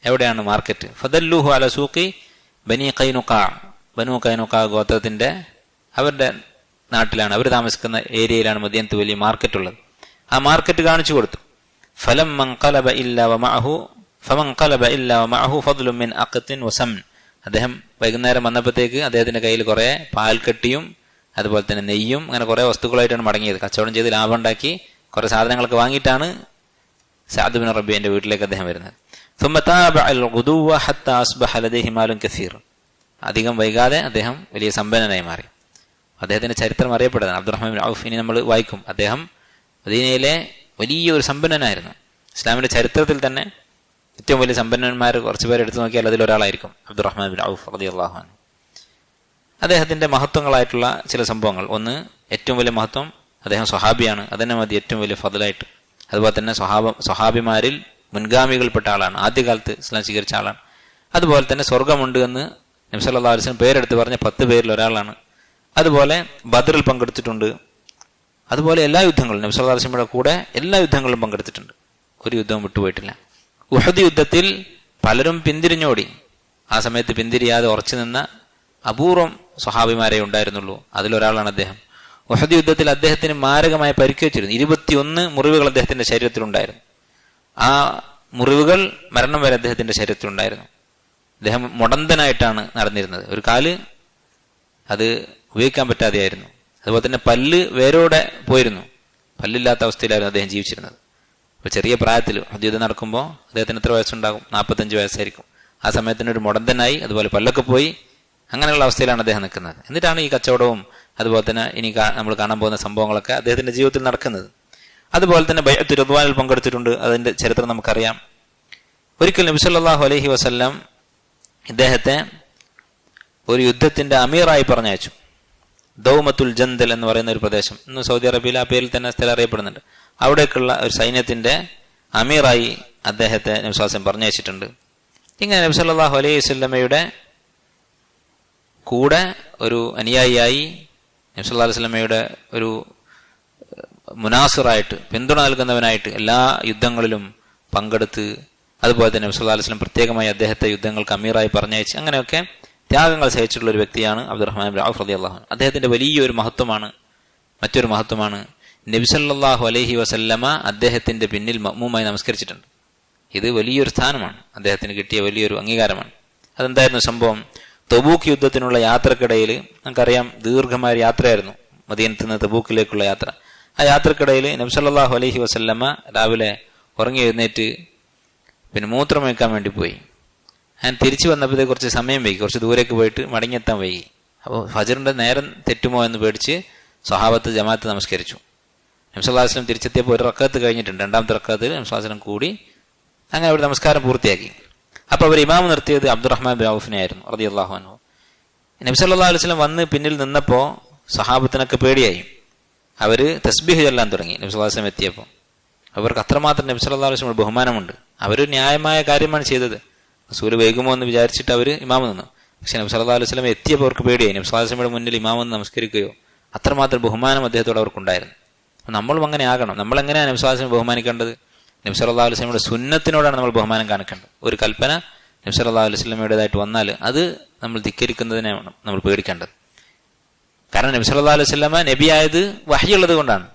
എവിടെയാണ് മാർക്കറ്റ്? ഫദല്ലുഹു അല സൂഖി ബനി ഖൈനുഖാ, ബനു ഖൈനുഖാ ഗോത്രത്തിന്റെ അവരുടെ നാട്ടിലാണ്, അവർ താമസിക്കുന്ന ഏരിയയിലാണ് മദീനത്ത് വലിയ മാർക്കറ്റ് ഉള്ളത്. ആ മാർക്കറ്റ് കാണിച്ചു കൊടുത്തു. ഫമൻ ഖലബ ഇല്ലാ വമഅഹു ഫദ്ലുൻ മിൻ അഖ്തിൻ വസംൻ, അദ്ദേഹം വൈകുന്നേരം വന്നപ്പോഴത്തേക്ക് അദ്ദേഹത്തിന്റെ കയ്യിൽ കുറെ പാൽക്കട്ടിയും അതുപോലെ തന്നെ നെയ്യും അങ്ങനെ കുറെ വസ്തുക്കളായിട്ടാണ് മടങ്ങിയത്. കച്ചവടം ചെയ്ത് ലാഭം ഉണ്ടാക്കി കുറെ സാധനങ്ങളൊക്കെ വാങ്ങിയിട്ടാണ് സഅദ് ബിൻ റബീഅന്റെ വീട്ടിലേക്ക് അദ്ദേഹം വരുന്നത്. ثم تابع الغدو حتى اصبح لديه مال كثير, അധികം വൈകാതെ അദ്ദേഹം വലിയ സമ്പന്നനായി മാറി. അദ്ദേഹത്തിന്റെ ചരിത്രം അറിയപ്പെടുന്നതാണ്. അബ്ദുറഹ്മാൻ ബിൻ ഔഫ്, ഇനി നമ്മൾ വായിക്കും, അദ്ദേഹം മദീനയിലെ വലിയൊരു സമ്പന്നനായിരുന്നു. ഇസ്ലാമിന്റെ ചരിത്രത്തിൽ തന്നെ ഏറ്റവും വലിയ സമ്പന്നന്മാർ കുറച്ചു പേര് എടുത്തു നോക്കിയാൽ അതിലൊരാളായിരിക്കും അബ്ദുറഹ്മാൻ ബിൻ ഔഫ് റളിയല്ലാഹു അൻഹു. അദ്ദേഹത്തിന്റെ മഹത്വങ്ങളായിട്ടുള്ള ചില സംഭവങ്ങൾ. ഒന്ന്, ഏറ്റവും വലിയ മഹത്വം, അദ്ദേഹം സ്വഹാബിയാണ്, അതന്നെ മതി ഏറ്റവും വലിയ ഫضലായിട്ട്. അതുപോലെ തന്നെ സ്വഹാബിമാരിൽ മുൻഗാമികൾപ്പെട്ട ആളാണ്, ആദ്യകാലത്ത് ഇസ്ലാം സ്വീകരിച്ച ആളാണ്. അതുപോലെ തന്നെ സ്വർഗമുണ്ട് എന്ന് നബി സല്ലല്ലാഹു അലൈഹി വസല്ലം പേരെടുത്ത് പറഞ്ഞ 10 പേരിൽ ഒരാളാണ്. അതുപോലെ ബദറിൽ പങ്കെടുത്തിട്ടുണ്ട്. അതുപോലെ എല്ലാ യുദ്ധങ്ങളും നബി സല്ലല്ലാഹു അലൈഹി വസല്ലമയുടെ കൂടെ എല്ലാ യുദ്ധങ്ങളിലും പങ്കെടുത്തിട്ടുണ്ട്, ഒരു യുദ്ധവും വിട്ടുപോയിട്ടില്ല. ഉഹദ് യുദ്ധത്തിൽ പലരും പിന്തിരിഞ്ഞോടി, ആ സമയത്ത് പിന്തിരിയാതെ ഉറച്ചു നിന്ന അപൂർവം സ്വഹാബിമാരെ ഉണ്ടായിരുന്നുള്ളൂ, അതിലൊരാളാണ് അദ്ദേഹം. ഉഹദ് യുദ്ധത്തിൽ അദ്ദേഹത്തിന് മാരകമായ പരിക്കേറ്റിരുന്നു. 21 മുറിവുകൾ അദ്ദേഹത്തിന്റെ ശരീരത്തിലുണ്ടായിരുന്നു. ആ മുറിവുകൾ മരണം വരെ അദ്ദേഹത്തിന്റെ ശരീരത്തിലുണ്ടായിരുന്നു. അദ്ദേഹം മുടന്തനായിട്ടാണ് നടന്നിരുന്നത്. ഒരു കാല് അത് ഉപയോഗിക്കാൻ പറ്റാതെയായിരുന്നു. അതുപോലെ തന്നെ പല്ല് വേരോടെ പോയിരുന്നു, പല്ലില്ലാത്ത അവസ്ഥയിലായിരുന്നു അദ്ദേഹം ജീവിച്ചിരുന്നത്. അപ്പൊ ചെറിയ പ്രായത്തിൽ യുദ്ധം നടക്കുമ്പോൾ അദ്ദേഹത്തിന് എത്ര വയസ്സുണ്ടാകും? 45 വയസ്സായിരിക്കും. ആ സമയത്തിന് ഒരു മുടന്തനായി, അതുപോലെ പല്ലൊക്കെ പോയി, അങ്ങനെയുള്ള അവസ്ഥയിലാണ് അദ്ദേഹം നിൽക്കുന്നത്. എന്നിട്ടാണ് ഈ കച്ചവടവും അതുപോലെ തന്നെ ഇനി നമ്മൾ കാണാൻ പോകുന്ന സംഭവങ്ങളൊക്കെ അദ്ദേഹത്തിന്റെ ജീവിതത്തിൽ നടക്കുന്നത്. അതുപോലെ തന്നെ ബൈഅത്തുർ റിദ്വാനിൽ പങ്കെടുത്തിട്ടുണ്ട്, അതിന്റെ ചരിത്രം നമുക്കറിയാം. ഒരിക്കൽ നബി സല്ലല്ലാഹു അലൈഹി വസല്ലം ഇദ്ദേഹത്തെ ഒരു യുദ്ധത്തിന്റെ അമീറായി പറഞ്ഞയച്ചു. ദൗമത്തുൽ ജന്ദൽ എന്ന് പറയുന്ന ഒരു പ്രദേശം, ഇന്ന് സൗദി അറേബ്യയിൽ ആ പേരിൽ തന്നെ സ്ഥലം അറിയപ്പെടുന്നുണ്ട്. അവിടേക്കുള്ള ഒരു സൈന്യത്തിന്റെ അമീറായി അദ്ദേഹത്തെ നബി സല്ലല്ലാഹു അലൈഹി വസല്ലം പറഞ്ഞയച്ചിട്ടുണ്ട്. ഇങ്ങനെ നബി സല്ലല്ലാഹു അലൈഹി വസല്ലമയുടെ കൂടെ ഒരു അനുയായിയായി, നബി സല്ലല്ലാഹു അലൈഹി വസല്ലമയുടെ ഒരു മുനാസിറായിട്ട്, പിന്തുണ നൽകുന്നവനായിട്ട് എല്ലാ യുദ്ധങ്ങളിലും പങ്കെടുത്ത് അതുപോലെ തന്നെ നബി സല്ലല്ലാഹു അലൈഹി വസല്ലം പ്രത്യേകമായി അദ്ദേഹത്തെ യുദ്ധങ്ങൾക്ക് അമീറായി പറഞ്ഞയച്ച് അങ്ങനെയൊക്കെ ത്യാഗങ്ങൾ സഹിച്ചിട്ടുള്ള ഒരു വ്യക്തിയാണ് അബ്ദുറഹ്മാൻ ബിൻ ഔഫ് റളിയല്ലാഹു അൻഹു. അദ്ദേഹത്തിന്റെ വലിയൊരു മഹത്വമാണ്, മറ്റൊരു മഹത്വമാണ് നബി സല്ലല്ലാഹു അലൈഹി വസല്ലമ അദ്ദേഹത്തിന്റെ പിന്നിൽ മഅ്മൂമായി നമസ്കരിച്ചിട്ടുണ്ട്. ഇത് വലിയൊരു സ്ഥാനമാണ്, അദ്ദേഹത്തിന് കിട്ടിയ വലിയൊരു അംഗീകാരമാണ്. അതെന്തായിരുന്നു സംഭവം? തബൂക്ക് യുദ്ധത്തിനുള്ള യാത്രക്കിടയിൽ നമുക്കറിയാം, ദീർഘമായ യാത്രയായിരുന്നു മദീനത്ത് നിന്ന് തബൂക്കിലേക്കുള്ള യാത്ര. ആ യാത്രക്കിടയിൽ നബി സല്ലല്ലാഹു അലൈഹി വസല്ലമ രാവിലെ ഉറങ്ങി എഴുന്നേറ്റ് മൂത്രം വയ്ക്കാൻ വേണ്ടി പോയി. ഞാൻ തിരിച്ചു വന്നപ്പോഴത്തേക്ക് കുറച്ച് സമയം വൈകി, കുറച്ച് ദൂരേക്ക് പോയിട്ട് മടങ്ങിയെത്താൻ വൈകി. അപ്പോൾ ഫജറിന്റെ നേരം തെറ്റുമോ എന്ന് പേടിച്ച് സ്വഹാബത്ത് ജമാഅത്ത് നമസ്കരിച്ചു. നബി സല്ലല്ലാഹു അലൈഹി വസല്ലം തിരിച്ചെത്തിയപ്പോൾ ഒരു റക്അത്ത് കഴിഞ്ഞിട്ടുണ്ട്. രണ്ടാമത്തെ റക്അത്തിൽ നബി സല്ലല്ലാഹു അലൈഹി വസല്ലം കൂടി അങ്ങനെ അവർ നമസ്കാരം പൂർത്തിയാക്കി. അപ്പോൾ അവർ ഇമാം നിർത്തിയത് അബ്ദുറഹ്മാൻ ബിൻ ഔഫിനെ ആയിരുന്നു റളിയല്ലാഹു അൻഹു. നബി സല്ലല്ലാഹു അലൈഹി വസല്ലം വന്ന് പിന്നിൽ നിന്നപ്പോൾ സഹാബത്തിനൊക്കെ പേടിയായി. അവര് തസ്ബീഹ് ചൊല്ലാൻ തുടങ്ങി. നബി സല്ലല്ലാഹു അലൈഹി വസല്ലം എത്തിയപ്പോൾ അവർക്ക് അത്രമാത്രം നബി സല്ലല്ലാഹു അലൈഹി വസല്ലം ബഹുമാനമുണ്ട്. അവർ ന്യായമായ കാര്യമാണ് ചെയ്തത്. റസൂൽ വൈകുമോ എന്ന് വിചാരിച്ചിട്ട് അവർ ഇമാമ് നിന്നു. പക്ഷെ നബി സല്ലല്ലാഹു അലൈഹി വസല്ലം എത്തിയപ്പോൾ അവർക്ക് പേടിയായി. നബി സല്ലല്ലാഹു അലൈഹി വസല്ലമയുടെ മുന്നിൽ ഇമാമെന്ന് നമസ്കരിക്കുകയോ, അത്രമാത്രം ബഹുമാനം അദ്ദേഹത്തോട് അവർക്കുണ്ടായിരുന്നു. നമ്മളും അങ്ങനെ ആകണം. നമ്മൾ എങ്ങനെയാണ് നബി സല്ലല്ലാഹു അലൈഹി വസല്ലം ബഹുമാനിക്കേണ്ടത്? നബി സല്ലല്ലാഹു അലൈഹി വസല്ലമയുടെ സുന്നത്തിനോടാണ് നമ്മൾ ബഹുമാനം കാണിക്കേണ്ടത്. ഒരു കൽപ്പന നബി സല്ലല്ലാഹു അലൈഹി വസല്ലമയുടേതായിട്ട് വന്നാൽ അത് നമ്മൾ ധിക്കരിക്കുന്നതിനെയാണ് നമ്മൾ പേടിക്കേണ്ടത്. കാരണം നബി സല്ലല്ലാഹു അലൈഹി വസല്ലമ നബിയായത് വഹ്യ് ഉള്ളത് കൊണ്ടാണ്.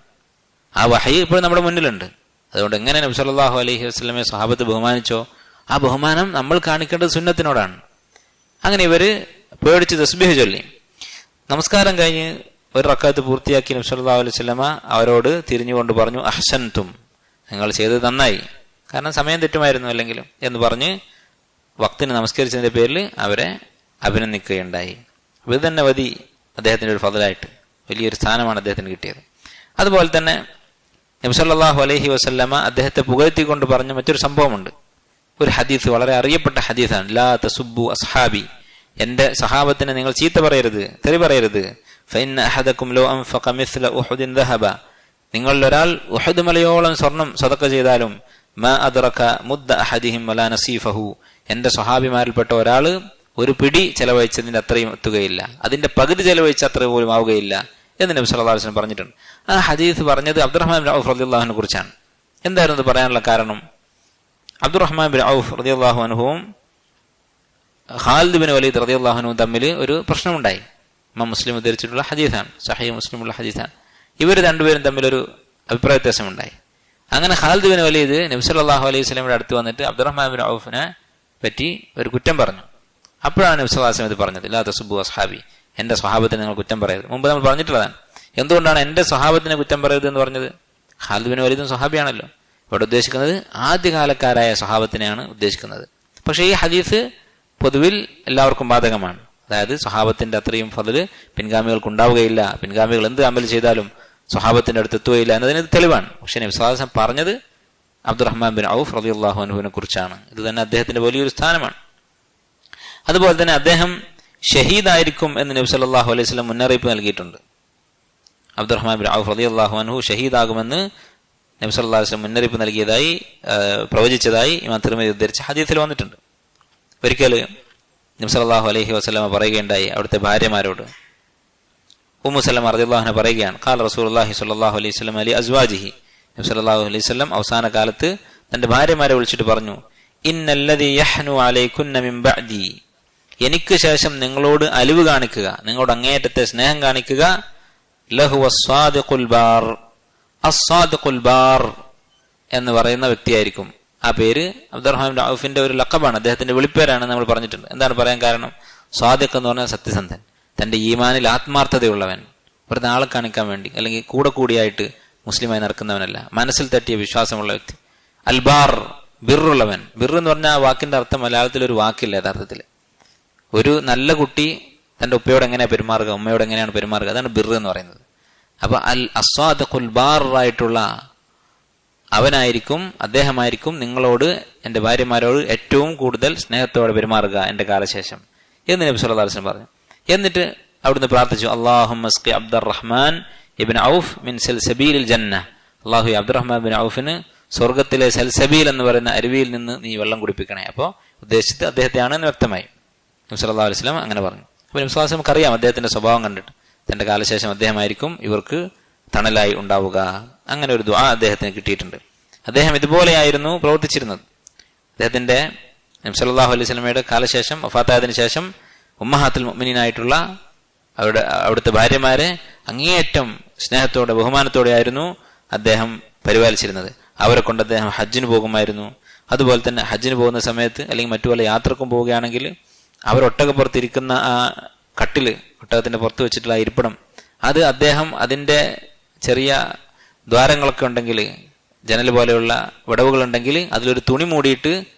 ആ വഹ്യ് ഇപ്പോൾ നമ്മുടെ മുന്നിലുണ്ട്. അതുകൊണ്ട് എങ്ങനെ നബി സല്ലല്ലാഹു അലൈഹി വസല്ലമയെ സ്വഹാബത്ത് ബഹുമാനിച്ചോ ആ ബഹുമാനം നമ്മൾ കാണിക്കേണ്ടത് സുന്നത്തിനോടാണ്. അങ്ങനെ ഇവര് പേടിച്ച് തസ്ബീഹ് ചൊല്ലി. നമസ്കാരം കഴിഞ്ഞ് ഒരു റക്അത്ത് പൂർത്തിയാക്കി നബി സല്ലല്ലാഹു അലൈഹി വസല്ലമ അവരോട് തിരിഞ്ഞുകൊണ്ട് പറഞ്ഞു, അഹ്സൻതും, നിങ്ങൾ ചെയ്തത് നന്നായി, കാരണം സമയം തെറ്റുമായിരുന്നു അല്ലെങ്കിലും എന്ന് പറഞ്ഞ് വക്തിന് നമസ്കരിച്ചതിന്റെ പേരിൽ അവരെ അഭിനന്ദിക്കുകയുണ്ടായി. ഇത് തന്നെ മതി അദ്ദേഹത്തിന്റെ ഒരു ഫضലായിട്ട്, വലിയൊരു സ്ഥാനമാണ് അദ്ദേഹത്തിന് കിട്ടിയത്. അതുപോലെ തന്നെ നബി സല്ലല്ലാഹു അലൈഹി വസല്ലമ അദ്ദേഹത്തെ പുകഴ്ത്തിക്കൊണ്ട് പറഞ്ഞ മറ്റൊരു സംഭവമുണ്ട്. ഒരു ഹദീസ്, വളരെ അറിയപ്പെട്ട ഹദീസാണ്. ലാ തസുബ്ബു അസ്ഹാബി, എന്റെ സഹാബത്തിനെ നിങ്ങൾ ചീത്ത പറയരുത്, തെറി പറയരുത്. ഫഇന്ന അഹദകും ലൗ അൻഫഖ മിസ്ല ഉഹുദിൻ ദഹബ, നിങ്ങളിൽ ഒരാൾ ഉഹദ് മലയോളം സ്വർണം സദഖ ചെയ്താലും മാ അദ്റക മുദ്ദ അഹദിഹിം വലാ നസീഫഹു, എന്റെ സ്വഹാബിമാരിൽപ്പെട്ട ഒരാൾ ഒരു പിടി ചെലവഴിച്ചതിന്റെ അത്രയും എത്തുകയില്ല, അതിന്റെ പകുതി ചെലവഴിച്ച അത്ര പോലും ആവുകയില്ല എന്ന് നബി സല്ലല്ലാഹു അലൈഹി വസല്ലം പറഞ്ഞിട്ടുണ്ട്. ആ ഹദീസ് പറഞ്ഞത് അബ്ദുറഹ്മാൻ ബിൻ ഔഫ് റളിയല്ലാഹു അൻഹു കുറിച്ചാണ്. എന്തായിരുന്നു ഇത് പറയാനുള്ള കാരണം? അബ്ദുറഹ്മാൻ ബിൻ ഔഫ് റളിയല്ലാഹു അൻഹുവും ഖാലിദ് ബിൻ വലീദ് റളിയല്ലാഹു അൻഹു തമ്മിൽ ഒരു പ്രശ്നമുണ്ടായി. ഇമാം മുസ്ലിം ഉദ്ധരിച്ചിട്ടുള്ള ഹദീസാണ്, സഹീഹ് മുസ്ലിമുള്ള ഹദീസാണ്. ഇവർ രണ്ടുപേരും തമ്മിലൊരു അഭിപ്രായ വ്യത്യാസമുണ്ടായി. അങ്ങനെ ഖാലിദ് ബിൻ വലീദ് നബി സല്ലല്ലാഹു അലൈഹി വസല്ലമയുടെ അടുത്ത് വന്നിട്ട് അബ്ദുറഹ്മാൻ ബിൻ ഔഫിനെ പറ്റി ഒരു കുറ്റം പറഞ്ഞു. അപ്പോഴാണ് നബി സല്ലല്ലാഹു അലൈഹി വസല്ലം ഇത് പറഞ്ഞത്, ലാ തസുബ്ബു അസ്ഹാബി, എന്റെ സ്വഹാബത്തിനെ നിങ്ങൾ കുറ്റം പറയരുത്. മുമ്പ് നമ്മൾ പറഞ്ഞിട്ടുള്ളതാണ്. എന്തുകൊണ്ടാണ് എന്റെ സ്വഹാബത്തിനെ കുറ്റം പറയരുത് എന്ന് പറഞ്ഞത്? ഖാലിദ് ബിൻ വലീദും സ്വഹാബിയാണല്ലോ. ഇവിടെ ഉദ്ദേശിക്കുന്നത് ആദ്യകാലക്കാരായ സ്വഹാബത്തിനെയാണ് ഉദ്ദേശിക്കുന്നത്. പക്ഷേ ഈ ഹദീസ് പൊതുവിൽ എല്ലാവർക്കും ബാധകമാണ്. അതായത് സ്വഹാബത്തിന്റെ അത്രയും ഫضല് പിൻഗാമികൾക്ക് ഉണ്ടാവുകയില്ല, പിൻഗാമികൾ എന്ത് അമൽ ചെയ്താലും സ്വഹാബത്തിന്റെ അടുത്ത് എത്തുകയില്ല എന്നതിന് തെളിവാണ്. പക്ഷെ നബി സല്ലല്ലാഹു അലൈഹി വസല്ലം പറഞ്ഞത് അബ്ദുറഹ്മാൻ ബിൻ ഔഫ് റളിയല്ലാഹു അൻഹുവിനെ കുറിച്ചാണ്. ഇത് തന്നെ അദ്ദേഹത്തിന്റെ വലിയൊരു സ്ഥാനമാണ്. അതുപോലെ തന്നെ അദ്ദേഹം ഷഹീദായിരിക്കും എന്ന് നബി സല്ലല്ലാഹു അലൈഹി വസല്ലം മുന്നറിയിപ്പ് നൽകിയിട്ടുണ്ട്. അബ്ദുറഹ്മാൻ ബിൻ ഔഫ് റളിയല്ലാഹു അൻഹു ഷഹീദാകുമെന്ന് നബി സല്ലല്ലാഹു അലൈഹി വസല്ലം മുന്നറിയിപ്പ് നൽകിയതായി, പ്രവചിച്ചതായി ഇമാം തിർമിദി ഉദ്ധരിച്ച ഹദീസിൽ വന്നിട്ടുണ്ട്. ഒരിക്കൽ നബി സല്ലല്ലാഹു അലൈഹി വസല്ലം പറയുകയുണ്ടായി അവിടുത്തെ ഭാര്യമാരോട്. ഉമ്മു സലമ റളിയല്ലാഹു അൻഹ പറയുകയാണ്, ഖാല റസൂലുള്ളാഹി സ്വല്ലല്ലാഹു അലൈഹി വസല്ലം അലി അസ്വാജിഹി, നബി സല്ലല്ലാഹു അലൈഹി വസല്ലം അവസാന കാലത്ത് തന്റെ ഭാര്യമാരെ വിളിച്ചിട്ട് പറഞ്ഞു, ഇന്നല്ലദീ യഹ്നു അലൈകുന്ന മിൻ ബഅദി, എനിക്ക് ശേഷം നിങ്ങളോട് അലിവ് കാണിക്കുക, നിങ്ങളോട് അങ്ങേയറ്റത്തെ സ്നേഹം കാണിക്കുക, ലഹു അസ്സാദിഖുൽ ബാർ, അസ്സാദിഖുൽ ബാർ എന്ന് പറയുന്ന വ്യക്തിയായിരിക്കും. ആ പേര് അബ്ദുറഹ്മാൻ ബിൻ ഔഫിന്റെ ഒരു ലഖബാണ്, അദ്ദേഹത്തിന്റെ വിളിപ്പേരാണ് നമ്മൾ പറഞ്ഞിട്ടുണ്ട്. എന്താണ് പറയാൻ കാരണം? സ്വാദിഖ് എന്ന് പറഞ്ഞാൽ സത്യസന്ധൻ, തന്റെ ഈമാനിൽ ആത്മാർത്ഥതയുള്ളവൻ, വെറുതെ ആളെ കാണിക്കാൻ വേണ്ടി അല്ലെങ്കിൽ കൂടെ കൂടിയായിട്ട് മുസ്ലിമായി നടക്കുന്നവനല്ല, മനസ്സിൽ തട്ടിയ വിശ്വാസമുള്ള വ്യക്തി. അൽബാർ, ബിറുള്ളവൻ. ബിർ എന്ന് പറഞ്ഞാൽ ആ വാക്കിന്റെ അർത്ഥം മലയാളത്തിൽ ഒരു വാക്കില്ല യഥാർത്ഥത്തിൽ. ഒരു നല്ല കുട്ടി തന്റെ ഉപ്പയോട് എങ്ങനെയാണ് പെരുമാറുക, ഉമ്മയോട് എങ്ങനെയാണ് പെരുമാറുക, അതാണ് ബിർ എന്ന് പറയുന്നത്. അപ്പൊ അൽ അസ്വാദിഖുൽ ബാർ ആയിട്ടുള്ള അവനായിരിക്കും, അദ്ദേഹമായിരിക്കും നിങ്ങളോട്, എന്റെ ഭാര്യമാരോട് ഏറ്റവും കൂടുതൽ സ്നേഹത്തോടെ പെരുമാറുക എന്റെ കാലശേഷം എന്ന് നബി സല്ലല്ലാഹു അലൈഹി വസല്ലം പറഞ്ഞു. എന്നിട്ട് അവിടുന്ന് പ്രാർത്ഥിച്ചു, അല്ലാഹുമ്മ സ്ഖി അബ്ദുറഹ്മാൻ ഇബ്നു ഔഫ് മിൻ സൽസബീലിൽ ജന്ന, അല്ലാഹു അബ്ദുറഹ്മാൻ ബിൻ ഔഫിന് സ്വർഗത്തിലെ സൽസബീൽ എന്ന് പറയുന്ന അരുവിയിൽ നിന്ന് നീ വെള്ളം കുടിപ്പിക്കണേ. അപ്പോൾ ഉദ്ദേശിച്ചത് അദ്ദേഹത്തെയാണ് എന്ന് വ്യക്തമായി. നബി സല്ലല്ലാഹു അലൈഹി വസല്ലം അങ്ങനെ പറഞ്ഞു. അപ്പോൾ നബി സല്ലല്ലാഹു അലൈഹി വസല്ലം നമുക്കറിയാം അദ്ദേഹത്തിന്റെ സ്വഭാവം കണ്ടിട്ട് തന്റെ കാലശേഷം അദ്ദേഹമായിരിക്കും ഇവർക്ക് തണലായി ഉണ്ടാവുക. അങ്ങനെ ഒരു ദുആ അദ്ദേഹത്തിന് കിട്ടിയിട്ടുണ്ട്. അദ്ദേഹം ഇതുപോലെയായിരുന്നു പ്രവർത്തിച്ചിരുന്നത്. അദ്ദേഹത്തിന്റെ നബി സല്ലല്ലാഹു അലൈഹി വസല്ലമയുടെ കാലശേഷം വഫാത്തായതിനു ശേഷം ഉമ്മഹാത്തുൽ മുഅ്മിനീനായിട്ടുള്ള അവിടുത്തെ ഭാര്യമാരെ അങ്ങേയറ്റം സ്നേഹത്തോടെ ബഹുമാനത്തോടെ ആയിരുന്നു അദ്ദേഹം പരിപാലിച്ചിരുന്നത്. അവരെ കൊണ്ട് അദ്ദേഹം ഹജ്ജിന് പോകുമായിരുന്നു. അതുപോലെ തന്നെ ഹജ്ജിന് പോകുന്ന സമയത്ത് അല്ലെങ്കിൽ മറ്റു പല യാത്രക്കും പോവുകയാണെങ്കിൽ അവർ ഒട്ടകപ്പുറത്തിരിക്കുന്ന ആ കട്ടില്, ഒട്ടകത്തിന്റെ പുറത്ത് വെച്ചിട്ടുള്ള ആ ഇരിപ്പിടം, അത് അദ്ദേഹം അതിന്റെ ചെറിയ ദ്വാരങ്ങളൊക്കെ ഉണ്ടെങ്കിൽ, ജനൽ പോലെയുള്ള വിടവുകളുണ്ടെങ്കിൽ അതിലൊരു തുണി മൂടിയിട്ട്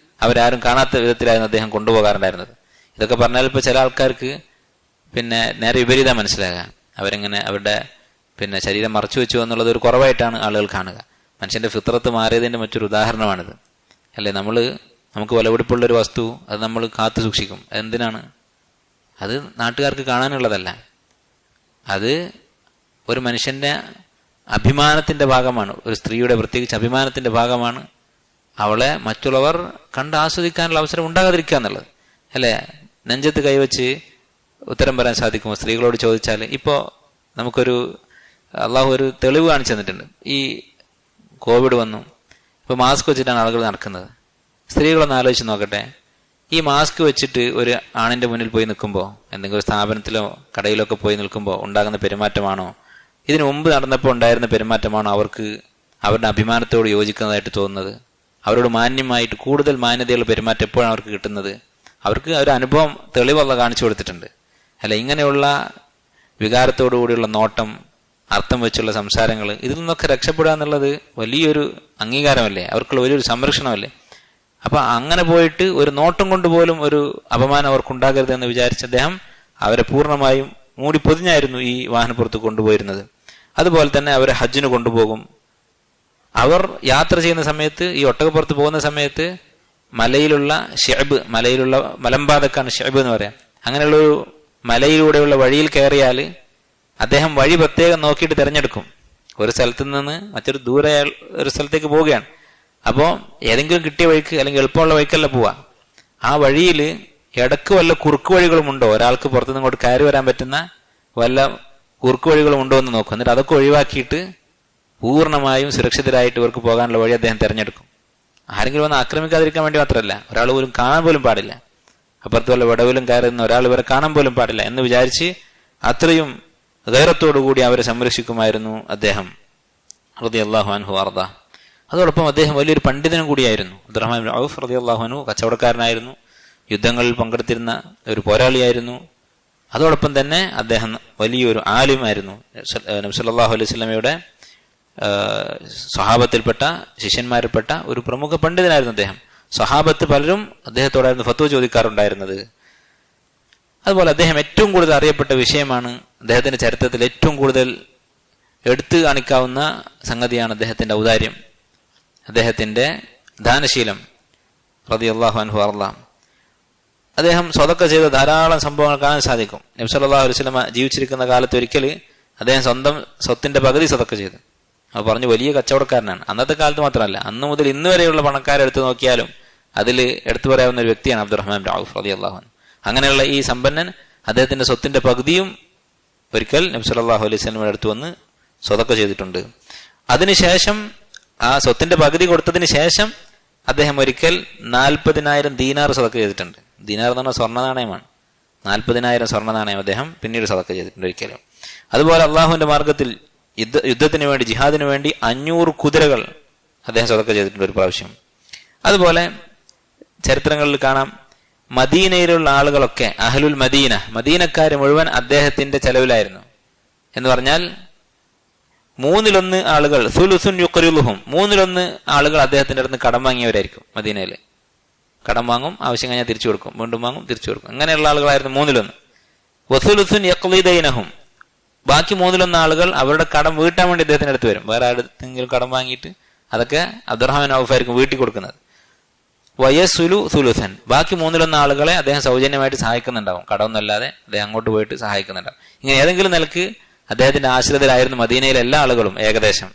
അവരാരും കാണാത്ത വിധത്തിലായിരുന്നു അദ്ദേഹം കൊണ്ടുപോകാറുണ്ടായിരുന്നത്. ഇതൊക്കെ പറഞ്ഞാൽ ഇപ്പോൾ ചില ആൾക്കാർക്ക് നേരെ വിപരീതം മനസ്സിലാകാം. അവരെങ്ങനെ അവരുടെ ശരീരം മറച്ചു വെച്ചു എന്നുള്ളത് ഒരു കുറവായിട്ടാണ് ആളുകൾ കാണുക. മനുഷ്യന്റെ ഫിത്രത്ത് മാറിയതിന്റെ മറ്റൊരു ഉദാഹരണമാണിത്, അല്ലേ? നമുക്ക് വിലപിടിപ്പുള്ളൊരു വസ്തു അത് നമ്മൾ കാത്തു സൂക്ഷിക്കും. അതെന്തിനാണ്? അത് നാട്ടുകാർക്ക് കാണാനുള്ളതല്ല, അത് ഒരു മനുഷ്യന്റെ അഭിമാനത്തിന്റെ ഭാഗമാണ്. ഒരു സ്ത്രീയുടെ പ്രത്യേകിച്ച് അഭിമാനത്തിന്റെ ഭാഗമാണ്. അവളെ മറ്റുള്ളവർ കണ്ട് ആസ്വദിക്കാനുള്ള അവസരം ഉണ്ടാകാതിരിക്കുക എന്നുള്ളത്, അല്ലേ? നെഞ്ചത്ത് കൈവച്ച് ഉത്തരം പറയാൻ സാധിക്കുമോ? സ്ത്രീകളോട് ചോദിച്ചാൽ ഇപ്പോൾ നമുക്കൊരു അള്ളാഹു ഒരു തെളിവ് കാണിച്ചു തന്നിട്ടുണ്ട്. ഈ കോവിഡ് വന്നു, ഇപ്പോൾ മാസ്ക് വെച്ചിട്ടാണ് ആളുകൾ നടക്കുന്നത്. സ്ത്രീകളൊന്ന് ആലോചിച്ച് നോക്കട്ടെ, ഈ മാസ്ക് വെച്ചിട്ട് ഒരു ആണിന്റെ മുന്നിൽ പോയി നിൽക്കുമ്പോൾ, എന്തെങ്കിലും സ്ഥാപനത്തിലോ കടയിലോ ഒക്കെ പോയി നിൽക്കുമ്പോൾ ഉണ്ടാകുന്ന പെരുമാറ്റമാണോ ഇതിനു മുമ്പ് നടന്നപ്പോൾ ഉണ്ടായിരുന്ന പെരുമാറ്റമാണോ അവർക്ക് അവരുടെ അഭിമാനത്തോട് യോജിക്കുന്നതായിട്ട് തോന്നുന്നത്? അവരോട് മാന്യമായിട്ട് കൂടുതൽ മാന്യതയുള്ള പെരുമാറ്റം എപ്പോഴാണ് അവർക്ക് കിട്ടുന്നത്? അവർക്ക് ഒരു അനുഭവം തെളിവുള്ള കാണിച്ചു കൊടുത്തിട്ടുണ്ട്, അല്ല? ഇങ്ങനെയുള്ള വികാരത്തോടു കൂടിയുള്ള നോട്ടം, അർത്ഥം വെച്ചുള്ള സംസാരങ്ങൾ, ഇതിൽ നിന്നൊക്കെ രക്ഷപ്പെടുക എന്നുള്ളത് വലിയൊരു അംഗീകാരമല്ലേ? അവർക്കുള്ള വലിയൊരു സംരക്ഷണമല്ലേ? അപ്പൊ അങ്ങനെ പോയിട്ട് ഒരു നോട്ടം കൊണ്ട് പോലും ഒരു അപമാനം അവർക്കുണ്ടാകരുത് എന്ന് വിചാരിച്ച അദ്ദേഹം അവരെ പൂർണ്ണമായും മൂടി പൊതിഞ്ഞായിരുന്നു ഈ വാഹനപ്പുറത്ത് കൊണ്ടുപോയിരുന്നത്. അതുപോലെ തന്നെ അവരെ ഹജ്ജിന് കൊണ്ടുപോകും. അവർ യാത്ര ചെയ്യുന്ന സമയത്ത്, ഈ ഒട്ടകപ്പുറത്ത് പോകുന്ന സമയത്ത് മലയിലുള്ള ഷെഅബ്, മലയിലുള്ള മലമ്പാതക്കാണ് ഷെഅബ് എന്ന് പറയാം. അങ്ങനെയുള്ളൊരു മലയിലൂടെയുള്ള വഴിയിൽ കയറിയാൽ അദ്ദേഹം വഴി പ്രത്യേകം നോക്കിയിട്ട് തിരഞ്ഞെടുക്കും. ഒരു സ്ഥലത്ത് നിന്ന് മറ്റൊരു ദൂരെ ഒരു സ്ഥലത്തേക്ക് പോവുകയാണ്. അപ്പോൾ ഏതെങ്കിലും കിട്ടിയ വഴിക്ക് അല്ലെങ്കിൽ എളുപ്പമുള്ള വഴിക്കല്ല പോവാ. ആ വഴിയിൽ ഇടക്ക് വല്ല കുറുക്ക് വഴികളും ഉണ്ടോ, ഒരാൾക്ക് പുറത്തുനിന്ന് ഇങ്ങോട്ട് കയറി വരാൻ പറ്റുന്ന വല്ല കുറുക്ക് വഴികളും ഉണ്ടോ എന്ന് നോക്കും. എന്നിട്ട് അതൊക്കെ ഒഴിവാക്കിയിട്ട് പൂർണ്ണമായും സുരക്ഷിതരായിട്ട് ഇവർക്ക് പോകാനുള്ള വഴി അദ്ദേഹം തിരഞ്ഞെടുക്കും. ആരെങ്കിലും വന്ന് ആക്രമിക്കാതിരിക്കാൻ വേണ്ടി മാത്രമല്ല, ഒരാൾ പോലും കാണാൻ പോലും പാടില്ല. അപ്പുറത്ത് വല്ല വിടവിലും കയറുന്ന ഒരാൾ ഇവരെ കാണാൻ പോലും പാടില്ല എന്ന് വിചാരിച്ച് അത്രയും ഗൈറത്തോടുകൂടി അവരെ സംരക്ഷിക്കുമായിരുന്നു അദ്ദേഹം റളിയല്ലാഹു അൻഹു അർദ. അതോടൊപ്പം അദ്ദേഹം വലിയൊരു പണ്ഡിതനും കൂടിയായിരുന്നു. അബ്ദുറഹ്മാൻ ഇബ്നു ഔഫ് റളിയല്ലാഹു അൻഹു കച്ചവടക്കാരനായിരുന്നു, യുദ്ധങ്ങളിൽ പങ്കെടുത്തിരുന്ന ഒരു പോരാളിയായിരുന്നു. അതോടൊപ്പം തന്നെ അദ്ദേഹം വലിയൊരു ആലിമായിരുന്നു. നബി സല്ലല്ലാഹു അലൈഹി വസല്ലമയുടെ സ്വഹാബത്തിൽപ്പെട്ട ശിഷ്യന്മാരിൽപ്പെട്ട ഒരു പ്രമുഖ പണ്ഡിതനായിരുന്നു അദ്ദേഹം. സ്വഹാബത്ത് പലരും അദ്ദേഹത്തോടായിരുന്നു ഫത്വ ചോദിക്കാറുണ്ടായിരുന്നത്. അതുപോലെ അദ്ദേഹം ഏറ്റവും കൂടുതൽ അറിയപ്പെട്ട വിഷയമാണ്, അദ്ദേഹത്തിന്റെ ചരിത്രത്തിൽ ഏറ്റവും കൂടുതൽ എടുത്തു കാണിക്കാവുന്ന സംഗതിയാണ് അദ്ദേഹത്തിന്റെ ഔദാര്യം, അദ്ദേഹത്തിന്റെ ദാനശീലം റളിയല്ലാഹു അൻഹു അർള. അദ്ദേഹം സ്വതക്ക ചെയ്ത ധാരാളം സംഭവങ്ങൾ കാണാൻ സാധിക്കും. നബി സല്ലല്ലാഹു അലൈഹി വസല്ലമ ജീവിച്ചിരിക്കുന്ന കാലത്ത് ഒരിക്കൽ അദ്ദേഹം സ്വന്തം സ്വത്തിന്റെ പകുതി സ്വതക്ക ചെയ്തു. അത് പറഞ്ഞു വലിയ കച്ചവടക്കാരനാണ്. അന്നത്തെ കാലത്ത് മാത്രമല്ല, അന്ന് മുതൽ ഇന്ന് വരെയുള്ള പണക്കാരെ എടുത്തു നോക്കിയാലും അതിൽ എടുത്തു പറയാവുന്ന ഒരു വ്യക്തിയാണ് അബ്ദുറഹ്മാൻ ഇബ്നു ഔഫ് റളിയല്ലാഹു അൻഹു. അങ്ങനെയുള്ള ഈ സമ്പന്നൻ അദ്ദേഹത്തിന്റെ സ്വത്തിന്റെ പകുതിയും ഒരിക്കൽ നബി സല്ലല്ലാഹു അലൈഹി വസല്ലമയുടെ അടുത്ത് വന്ന് സ്വതക്ക ചെയ്തിട്ടുണ്ട്. അതിനുശേഷം ആ സ്വത്തിന്റെ പകുതി കൊടുത്തതിന് ശേഷം അദ്ദേഹം ഒരിക്കൽ 40,000 ദീനാർ സ്വതക്ക ചെയ്തിട്ടുണ്ട്. ദീനാർ എന്ന് പറഞ്ഞാൽ സ്വർണ്ണ നാണയമാണ്. 40,000 സ്വർണ്ണ നാണയം അദ്ദേഹം പിന്നീട് സ്വതക്ക ചെയ്തിട്ടുണ്ട് ഒരിക്കലും. അതുപോലെ അള്ളാഹുവിന്റെ മാർഗത്തിൽ യുദ്ധത്തിന് വേണ്ടി, ജിഹാദിന് വേണ്ടി 500 കുതിരകൾ അദ്ദേഹം സ്വതക്ക ചെയ്തിട്ടുണ്ട് ഒരു പ്രാവശ്യം. അതുപോലെ ചരിത്രങ്ങളിൽ കാണാം, മദീനയിലുള്ള ആളുകളൊക്കെ, അഹ്ലുൽ മദീന, മദീനക്കാര് മുഴുവൻ അദ്ദേഹത്തിന്റെ ചെലവിലായിരുന്നു. എന്ന് പറഞ്ഞാൽ 1/3 ആളുകൾ, സുലുസുൻ യുഖ്രിലുഹും, 1/3 ആളുകൾ അദ്ദേഹത്തിന്റെ അടുത്ത് കടം വാങ്ങിയവരായിരിക്കും. മദീനയിൽ കടം വാങ്ങും, ആവശ്യം കഴിഞ്ഞാൽ തിരിച്ചു കൊടുക്കും, വീണ്ടും വാങ്ങും, തിരിച്ചു കൊടുക്കും. അങ്ങനെയുള്ള ആളുകളായിരുന്നു 1/3. വസുലുസുൻ യഖ്ലിദൈനഹും, ബാക്കി 1/3 ആളുകൾ അവരുടെ കടം വീട്ടാൻ വേണ്ടി അദ്ദേഹത്തിന്റെ അടുത്ത് വരും. വേറെ അടുത്തെങ്കിലും കടം വാങ്ങിയിട്ട് അതൊക്കെ അബ്ദുറഹ്മാൻ ഔഫ് ആയിരിക്കും വീട്ടിൽ കൊടുക്കുന്നത്. വയസുലു സുലുസൻ, ബാക്കി 1/3 ആളുകളെ അദ്ദേഹം സൗജന്യമായിട്ട് സഹായിക്കുന്നുണ്ടാവും, കടമൊന്നുമല്ലാതെ അദ്ദേഹം അങ്ങോട്ട് പോയിട്ട് സഹായിക്കുന്നുണ്ടാവും. ഇങ്ങനെ ഏതെങ്കിലും നിലക്ക് അദ്ദേഹത്തിന്റെ ആശ്രിതരായിരുന്നു മദീനയിലെ എല്ലാ ആളുകളും ഏകദേശം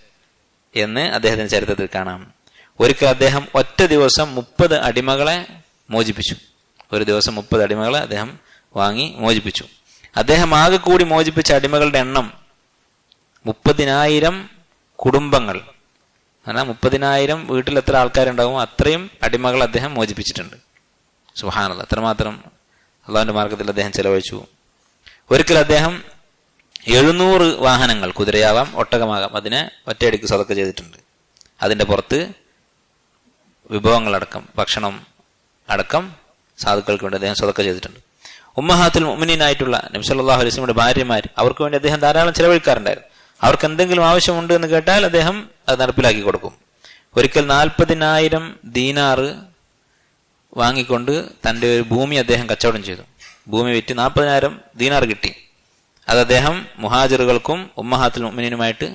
എന്ന് അദ്ദേഹത്തിന്റെ ചരിത്രത്തിൽ കാണാം. ഒരിക്കൽ അദ്ദേഹം ഒറ്റ ദിവസം 30 അടിമകളെ മോചിപ്പിച്ചു. ഒരു ദിവസം 30 അടിമകളെ അദ്ദേഹം വാങ്ങി മോചിപ്പിച്ചു. അദ്ദേഹം ആകെ കൂടി മോചിപ്പിച്ച അടിമകളുടെ എണ്ണം 30,000 കുടുംബങ്ങൾ. എന്നാൽ 30,000 വീട്ടിൽ എത്ര ആൾക്കാരുണ്ടാവും അത്രയും അടിമകൾ അദ്ദേഹം മോചിപ്പിച്ചിട്ടുണ്ട്. സുബ്ഹാനല്ലാഹ്, അത്രമാത്രം അള്ളാഹുവിന്റെ മാർഗത്തിൽ അദ്ദേഹം ചെലവഴിച്ചു. ഒരിക്കൽ അദ്ദേഹം 700 വാഹനങ്ങൾ, കുതിരയാവാം ഒട്ടകമാകാം, അതിനെ ഒറ്റയടിക്ക് സദഖ ചെയ്തിട്ടുണ്ട്. അതിന്റെ പുറത്ത് വിഭവങ്ങളടക്കം, ഭക്ഷണം അടക്കം സാധുക്കൾക്ക് വേണ്ടി അദ്ദേഹം സദഖ ചെയ്തിട്ടുണ്ട്. ഉമ്മഹാത്തുൽ മുഅ്മിനീനായിട്ടുള്ള നബി സല്ലല്ലാഹു അലൈഹി വസല്ലമയുടെ ഭാര്യമാർ, അവർക്ക് വേണ്ടി അദ്ദേഹം ധാരാളം ചെലവഴിക്കാറുണ്ടായിരുന്നു. അവർക്ക് എന്തെങ്കിലും ആവശ്യമുണ്ട് എന്ന് കേട്ടാൽ അദ്ദേഹം അത് നടപ്പിലാക്കി കൊടുക്കും. ഒരിക്കൽ 40,000 ദീനാറ് വാങ്ങിക്കൊണ്ട് തന്റെ ഒരു ഭൂമി അദ്ദേഹം കച്ചവടം ചെയ്തു. ഭൂമി വിറ്റ് 40,000 ദീനാർ കിട്ടി. അത് അദ്ദേഹം മുഹാജിറുകൾക്കും ഉമ്മഹാത്തുൽ മുഅ്മിനീനുമായിട്ട്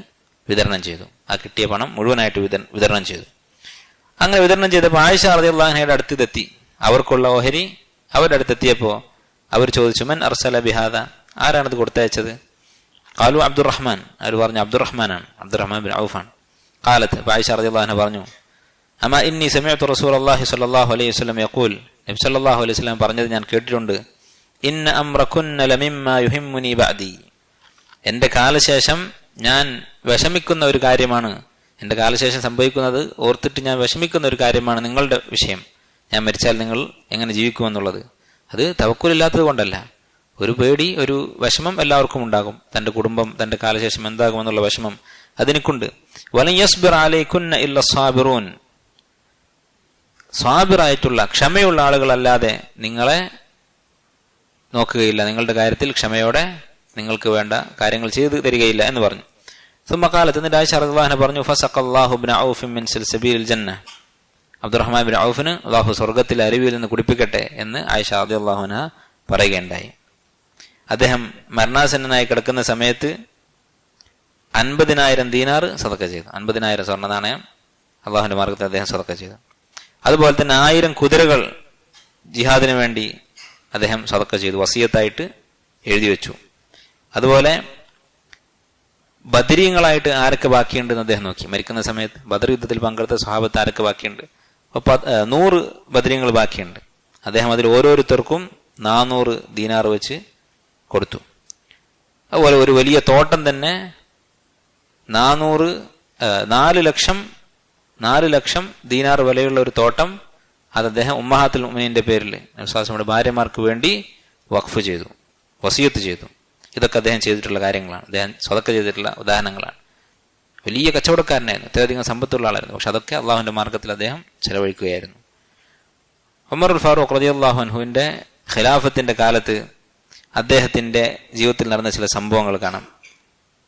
വിതരണം ചെയ്തു. ആ കിട്ടിയ പണം മുഴുവനായിട്ട് വിതരണം ചെയ്തു. അങ്ങനെ വിതരണം ചെയ്തപ്പോൾ ആയിഷ റളിയല്ലാഹു അൻഹയുടെ അടുത്തെത്തി. അവർക്കുള്ള ഓഹരി അവരുടെ അടുത്തെത്തിയപ്പോൾ അവർ ചോദിച്ചു, മൻ അർസല ബിഹാദ, ആരാണത് കൊടുത്തയച്ചത്? ഖാലു അബ്ദുറഹ്മാൻ, അവർ പറഞ്ഞു അബ്ദുറഹ്മാനാണ്, അബ്ദുറഹ്മാൻ ബിൻ ഔഫാണ്. ഖാലത്ത്, ആയിഷ റളിയല്ലാഹു അൻഹ പറഞ്ഞു, അമാ ഇന്നി സമിഅ്തു റസൂലല്ലാഹി സ്വല്ലല്ലാഹു അലൈഹി വസല്ലം യഖൂൽ, നബി സല്ലല്ലാഹു അലൈഹി വസല്ലം പറഞ്ഞത് ഞാൻ കേട്ടിട്ടുണ്ട്, ഇന്ന അംറകുന്ന ലമിമ്മാ യുഹിമ്മുനി ബഅദി, എന്റെ കാലശേഷം ഞാൻ വിഷമിക്കുന്ന ഒരു കാര്യമാണ്, എന്റെ കാലശേഷം സംഭവിക്കുന്നത് ഓർത്തിട്ട് ഞാൻ വിഷമിക്കുന്ന ഒരു കാര്യമാണ് നിങ്ങളുടെ വിഷയം. ഞാൻ മരിച്ചാൽ നിങ്ങൾ എങ്ങനെ ജീവിക്കുമെന്നുള്ളത്. അത് തവക്കുലില്ലാത്തത് കൊണ്ടല്ല, ഒരു പേടി, ഒരു വിഷമം എല്ലാവർക്കും ഉണ്ടാകും. തന്റെ കുടുംബം, തന്റെ കാലശേഷം എന്താകുമെന്നുള്ള വിഷമം അതെനിക്കുണ്ട്. വലൻ യസ്ബിർ അലൈകുന്ന ഇല്ല സ്വാബിറൂൻ, സ്വാബിറായിട്ടുള്ള ക്ഷമയുള്ള ആളുകളല്ലാതെ നിങ്ങളെ നോക്കുകയില്ല, നിങ്ങളുടെ കാര്യത്തിൽ ക്ഷമയോടെ നിങ്ങൾക്ക് വേണ്ട കാര്യങ്ങൾ ചെയ്തു തരികയില്ല എന്ന് പറഞ്ഞു. സുമ്മക്കാലത്ത് എന്നിട്ട് ആയിഷ റളിയല്ലാഹു അൻഹ പറഞ്ഞു, ഫസഖല്ലാഹു ഇബ്നു ഔഫ് മിൻ സൽസബീൽ ജന്ന, അബ്ദുറഹ്മാൻ ബിൻ ഔഫിന് അല്ലാഹു സ്വർഗ്ഗത്തിലെ അരുവിയിൽ നിന്ന് കുടിപ്പിക്കട്ടെ എന്ന് ആയിഷ റളിയല്ലാഹു അൻഹ പറയുകയുണ്ടായി. അദ്ദേഹം മരണാസന്നനായി കിടക്കുന്ന സമയത്ത് 50,000 ദീനാർ സദഖ ചെയ്തു. 50,000 സ്വർണ്ണ നാണയം അള്ളാഹുവിന്റെ മാർഗത്തിൽ അദ്ദേഹം സദഖ ചെയ്തു. അതുപോലെ തന്നെ 1000 കുതിരകൾ ജിഹാദിന് വേണ്ടി അദ്ദേഹം സദഖ ചെയ്തു, വസിയത്തായിട്ട് എഴുതി വെച്ചു. അതുപോലെ ബദരീങ്ങളായിട്ട് ആരൊക്കെ ബാക്കിയുണ്ടെന്ന് അദ്ദേഹം നോക്കി. മരിക്കുന്ന സമയത്ത് ബദർ യുദ്ധത്തിൽ പങ്കെടുത്ത സ്വഹാബത്ത് ആരൊക്കെ ബാക്കിയുണ്ട്? 100 ബദരീങ്ങൾ ബാക്കിയുണ്ട്. അദ്ദേഹം അതിൽ ഓരോരുത്തർക്കും 400 ദീനാർ വെച്ച് കൊടുത്തു. അതുപോലെ ഒരു വലിയ തോട്ടം തന്നെ 4 ലക്ഷം ദീനാർ വിലയുള്ള ഒരു തോട്ടം അത് അദ്ദേഹം ഉമ്മഹാത്തുൽ മുഅ്മിനീന്റെ പേരിൽ നബിയുടെ ഭാര്യമാർക്ക് വേണ്ടി വഖഫ് ചെയ്തു, വസിയത്ത് ചെയ്തു. ഇതൊക്കെ അദ്ദേഹം ചെയ്തിട്ടുള്ള കാര്യങ്ങളാണ്, അദ്ദേഹം സദഖ ചെയ്തിട്ടുള്ള ഉദാഹരണങ്ങളാണ്. വലിയ കച്ചവടക്കാരനായിരുന്നു, അത്രയധികം സമ്പത്തുള്ള ആളായിരുന്നു. പക്ഷെ അതൊക്കെ അള്ളാഹുവിന്റെ മാർഗത്തിൽ അദ്ദേഹം ചെലവഴിക്കുകയായിരുന്നു. ഉമറുൽ ഫാറൂഖ് റളിയല്ലാഹു അൻഹുവിന്റെ ഖിലാഫത്തിന്റെ കാലത്ത് അദ്ദേഹത്തിന്റെ ജീവിതത്തിൽ നടന്ന ചില സംഭവങ്ങൾ കാണാം.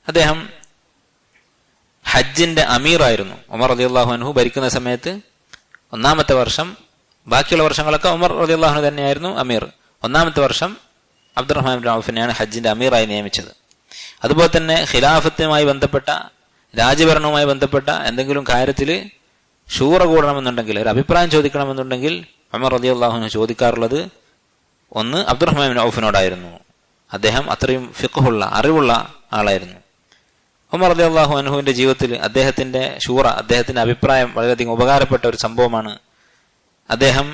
അദ്ദേഹം ഹജ്ജിന്റെ അമീറായിരുന്നു. ഉമർ റളിയല്ലാഹു അൻഹു ഭരിക്കുന്ന സമയത്ത് 1-ാമത്തെ വർഷം, ബാക്കിയുള്ള വർഷങ്ങളൊക്കെ ഉമർ റളിയല്ലാഹു അൻഹു തന്നെയായിരുന്നു അമീർ. 1-ാമത്തെ വർഷം അബ്ദുറഹ്മാൻ ബിൻ ഔഫിനെയാണ് ഹജ്ജിന്റെ അമീറായി നിയമിച്ചത്. അതുപോലെ തന്നെ ഖിലാഫത്തുമായി ബന്ധപ്പെട്ട, രാജ്യഭരണവുമായി ബന്ധപ്പെട്ട എന്തെങ്കിലും കാര്യത്തിൽ ഷൂറ കൂടണമെന്നുണ്ടെങ്കിൽ, ഒരു അഭിപ്രായം ചോദിക്കണമെന്നുണ്ടെങ്കിൽ ഉമർ റളിയല്ലാഹു അൻഹു ചോദിക്കാറുള്ളത് ഒന്ന് അബ്ദുറഹ്മാൻ ബിൻ ഔഫിനോടായിരുന്നു. അദ്ദേഹം അത്രയും ഫിഖ്ഹുള്ള, അറിവുള്ള ആളായിരുന്നു. ഉമർ റളിയല്ലാഹു അൻഹുവിന്റെ ജീവിതത്തിൽ അദ്ദേഹത്തിന്റെ ഷൂറ, അദ്ദേഹത്തിന്റെ അഭിപ്രായം വളരെയധികം ഉപകാരപ്പെട്ട ഒരു സംഭവമാണ്. അദ്ദേഹം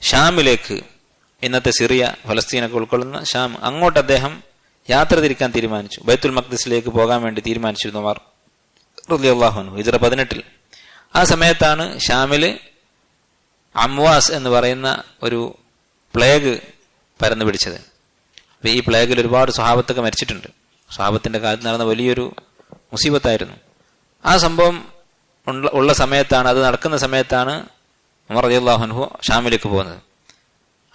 ഷാമിലേക്ക്, ഇന്നത്തെ സിറിയ, ഫലസ്തീനൊക്കെ ഉൾക്കൊള്ളുന്ന ഷാം, അങ്ങോട്ട് അദ്ദേഹം യാത്ര തിരിക്കാൻ തീരുമാനിച്ചു. ബൈത്തുൽ മഖ്ദിസിലേക്ക് പോകാൻ വേണ്ടി തീരുമാനിച്ചിരുന്നു ഉമർ റളിയല്ലാഹു അൻഹു ഹിജ്റ 18. ആ സമയത്താണ് ഷാമില് അംവാസ് എന്ന് പറയുന്ന ഒരു പ്ലേഗ് പരന്നു പിടിച്ചത്. ഈ പ്ലേഗിൽ ഒരുപാട് സ്വഹാബത്തൊക്കെ മരിച്ചിട്ടുണ്ട്. സ്വഹാബത്തിന്റെ കാലത്ത് നടന്ന വലിയൊരു മുസീബത്തായിരുന്നു. ആ സംഭവം ഉള്ള സമയത്താണ്, അത് നടക്കുന്ന സമയത്താണ് ഉമർ റളിയല്ലാഹു അൻഹു ഷാമിലേക്ക് പോകുന്നത്.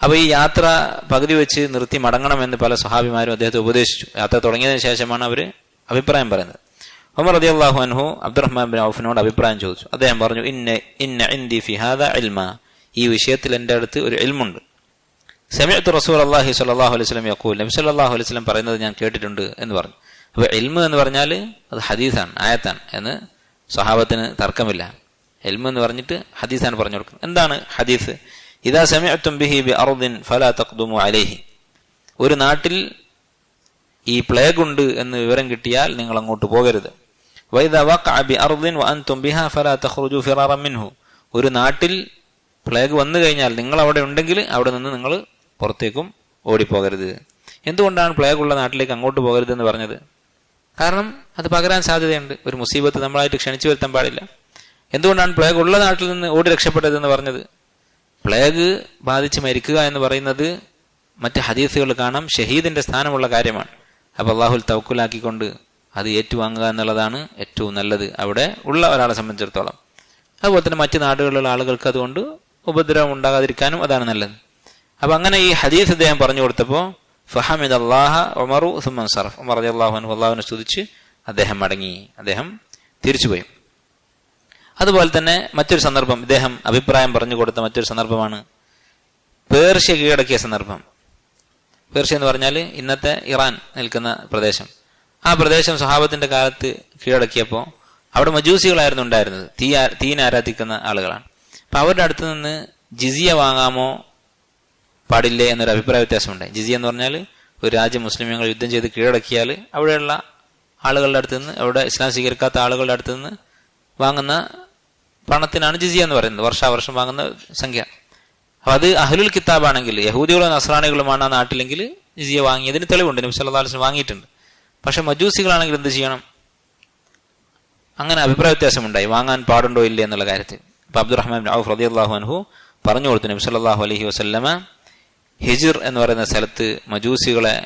അപ്പൊ ഈ യാത്ര പകുതി വെച്ച് നിർത്തി മടങ്ങണമെന്ന് പല സ്വഹാബിമാരും അദ്ദേഹത്തെ ഉപദേശിച്ചു. യാത്ര തുടങ്ങിയതിനു ശേഷമാണ് അവർ അഭിപ്രായം പറയുന്നത്. ഉമർ റളിയല്ലാഹു അൻഹു അബ്ദുറഹ്മാൻ ബിൻ ഔഫിനോട് അഭിപ്രായം ചോദിച്ചു. അദ്ദേഹം പറഞ്ഞു, ഇന്ന ഇൻദി ഫി ഹാദാ ഇൽമ, ഈ വിഷയത്തിൽ എൻ്റെ അടുത്ത് ഒരു ഇൽമുണ്ട്. സമിഅ്തു റസൂലല്ലാഹി സ്വല്ലല്ലാഹു അലൈഹി വസല്ലം യഖൂൽ, നബി സല്ലല്ലാഹു അലൈഹി വസല്ലം പറയുന്നത് ഞാൻ കേട്ടിട്ടുണ്ട് എന്ന് പറഞ്ഞു. അപ്പൊ ഇൽമ് എന്ന് പറഞ്ഞാൽ അത് ഹദീസാണ്, ആയത്താണ് എന്ന് സ്വഹാബത്തിന് തർക്കമില്ല. ഇൽമ് എന്ന് പറഞ്ഞിട്ട് ഹദീസാണ് പറഞ്ഞു കൊടുക്കുന്നത്. എന്താണ് ഹദീസ്? ഇദാ സമിഅ്തും ബിഹി ബിഅർദിൻ ഫലാ തഖ്ദുമു അലൈഹി, ഒരു നാട്ടിൽ ഈ പ്ലേഗ് ഉണ്ട് എന്ന് വിവരം കിട്ടിയാൽ നിങ്ങൾ അങ്ങോട്ട് പോകരുത്. വഇദാ വഖഅ ബിഅർദിൻ വഅൻതും ബിഹാ ഫലാ തഖ്റുജു ഫിറാറൻ മിൻഹു, ഒരു നാട്ടിൽ പ്ലേഗ് വന്നു കഴിഞ്ഞാൽ നിങ്ങൾ അവിടെ ഉണ്ടെങ്കിൽ അവിടെ നിന്ന് നിങ്ങൾ പുറത്തേക്കും ഓടിപ്പോകരുത്. എന്തുകൊണ്ടാണ് പ്ലേഗ് ഉള്ള നാട്ടിലേക്ക് അങ്ങോട്ട് പോകരുത് എന്ന് പറഞ്ഞത്? കാരണം അത് പകരാൻ സാധ്യതയുണ്ട്. ഒരു മുസീബത്ത് നമ്മളായിട്ട് ക്ഷണിച്ചു വരുത്താൻ പാടില്ല. എന്തുകൊണ്ടാണ് പ്ലേഗ് ഉള്ള നാട്ടിൽ നിന്ന് ഓടി രക്ഷപ്പെട്ടതെന്ന് പറഞ്ഞത്? പ്ലേഗ് ബാധിച്ച് മരിക്കുക എന്ന് പറയുന്നത് മറ്റ് ഹദീസുകൾ കാണാം ഷഹീദിന്റെ സ്ഥാനമുള്ള കാര്യമാണ്. അപ്പൊ അള്ളാഹുൽ തവക്കുലാക്കിക്കൊണ്ട് അത് ഏറ്റുവാങ്ങുക എന്നുള്ളതാണ് ഏറ്റവും നല്ലത് അവിടെ ഉള്ള ഒരാളെ സംബന്ധിച്ചിടത്തോളം. അതുപോലെ തന്നെ മറ്റു നാടുകളിലുള്ള ആളുകൾക്ക് അതുകൊണ്ട് ഉപദ്രവം ഉണ്ടാകാതിരിക്കാനും അതാണ് നല്ലത്. അപ്പൊ അങ്ങനെ ഈ ഹദീസ് അദ്ദേഹം പറഞ്ഞു കൊടുത്തപ്പോ ഫഹമിദ് അല്ലാഹ ഉമറു സുമ്മൻ സറഫ്, ഉമർ റളിയല്ലാഹു അൻഹു അല്ലാഹുവിനെ സ്തുതിച്ച് അദ്ദേഹം മടങ്ങി, അദ്ദേഹം തിരിച്ചുപോയി. അതുപോലെ തന്നെ മറ്റൊരു സന്ദർഭം ഇദ്ദേഹം അഭിപ്രായം പറഞ്ഞു കൊടുത്ത മറ്റൊരു സന്ദർഭമാണ് പേർഷ്യ കീഴടക്കിയ സന്ദർഭം. പേർഷ്യ എന്ന് പറഞ്ഞാൽ ഇന്നത്തെ ഇറാൻ നിൽക്കുന്ന പ്രദേശം. ആ പ്രദേശം സ്വഹാബത്തിന്റെ കാലത്ത് കീഴടക്കിയപ്പോൾ അവിടെ മജൂസികളായിരുന്നു ഉണ്ടായിരുന്നത്, തീനെ ആരാധിക്കുന്ന ആളുകളാണ്. അപ്പൊ അവരുടെ അടുത്ത് നിന്ന് ജിസിയ വാങ്ങാമോ പാടില്ലേ എന്നൊരു അഭിപ്രായ വ്യത്യാസമുണ്ടായി. ജിസിയ എന്ന് പറഞ്ഞാൽ ഒരു രാജ്യം മുസ്ലിമീങ്ങൾ യുദ്ധം ചെയ്ത് കീഴടക്കിയാൽ അവിടെയുള്ള ആളുകളുടെ അടുത്ത് നിന്ന്, അവിടെ ഇസ്ലാം സ്വീകരിക്കാത്ത ആളുകളുടെ അടുത്ത് നിന്ന് വാങ്ങുന്ന പണത്തിനാണ് ജിസിയ എന്ന് പറയുന്നത്, വർഷാവർഷം വാങ്ങുന്ന സംഖ്യ. അപ്പൊ അത് അഹ്ലുൽ കിതാബാണെങ്കിൽ യഹൂദികളോ നസ്രാണികളുമാണ് ആ നാട്ടിലെങ്കിൽ ജിസിയ വാങ്ങിയതിന് തെളിവുണ്ട്, നബി സല്ലല്ലാഹു അലൈഹി വസല്ലം വാങ്ങിയിട്ടുണ്ട്. പക്ഷെ മജൂസികളാണെങ്കിൽ എന്ത് ചെയ്യണം? അങ്ങനെ അഭിപ്രായ വ്യത്യാസമുണ്ടായി, വാങ്ങാൻ പാടുണ്ടോ ഇല്ലേ എന്നുള്ള കാര്യത്തിൽ. അപ്പൊ അബ്ദുറഹ്മാൻ ബിൻ ഔഫ് റളിയല്ലാഹു അൻഹു പറഞ്ഞു കൊടുത്തു, നബി സല്ലല്ലാഹു അലൈഹി വസല്ലമ ഹിജ്ർ എന്ന് പറയുന്ന സ്ഥലത്ത് മജൂസികളെ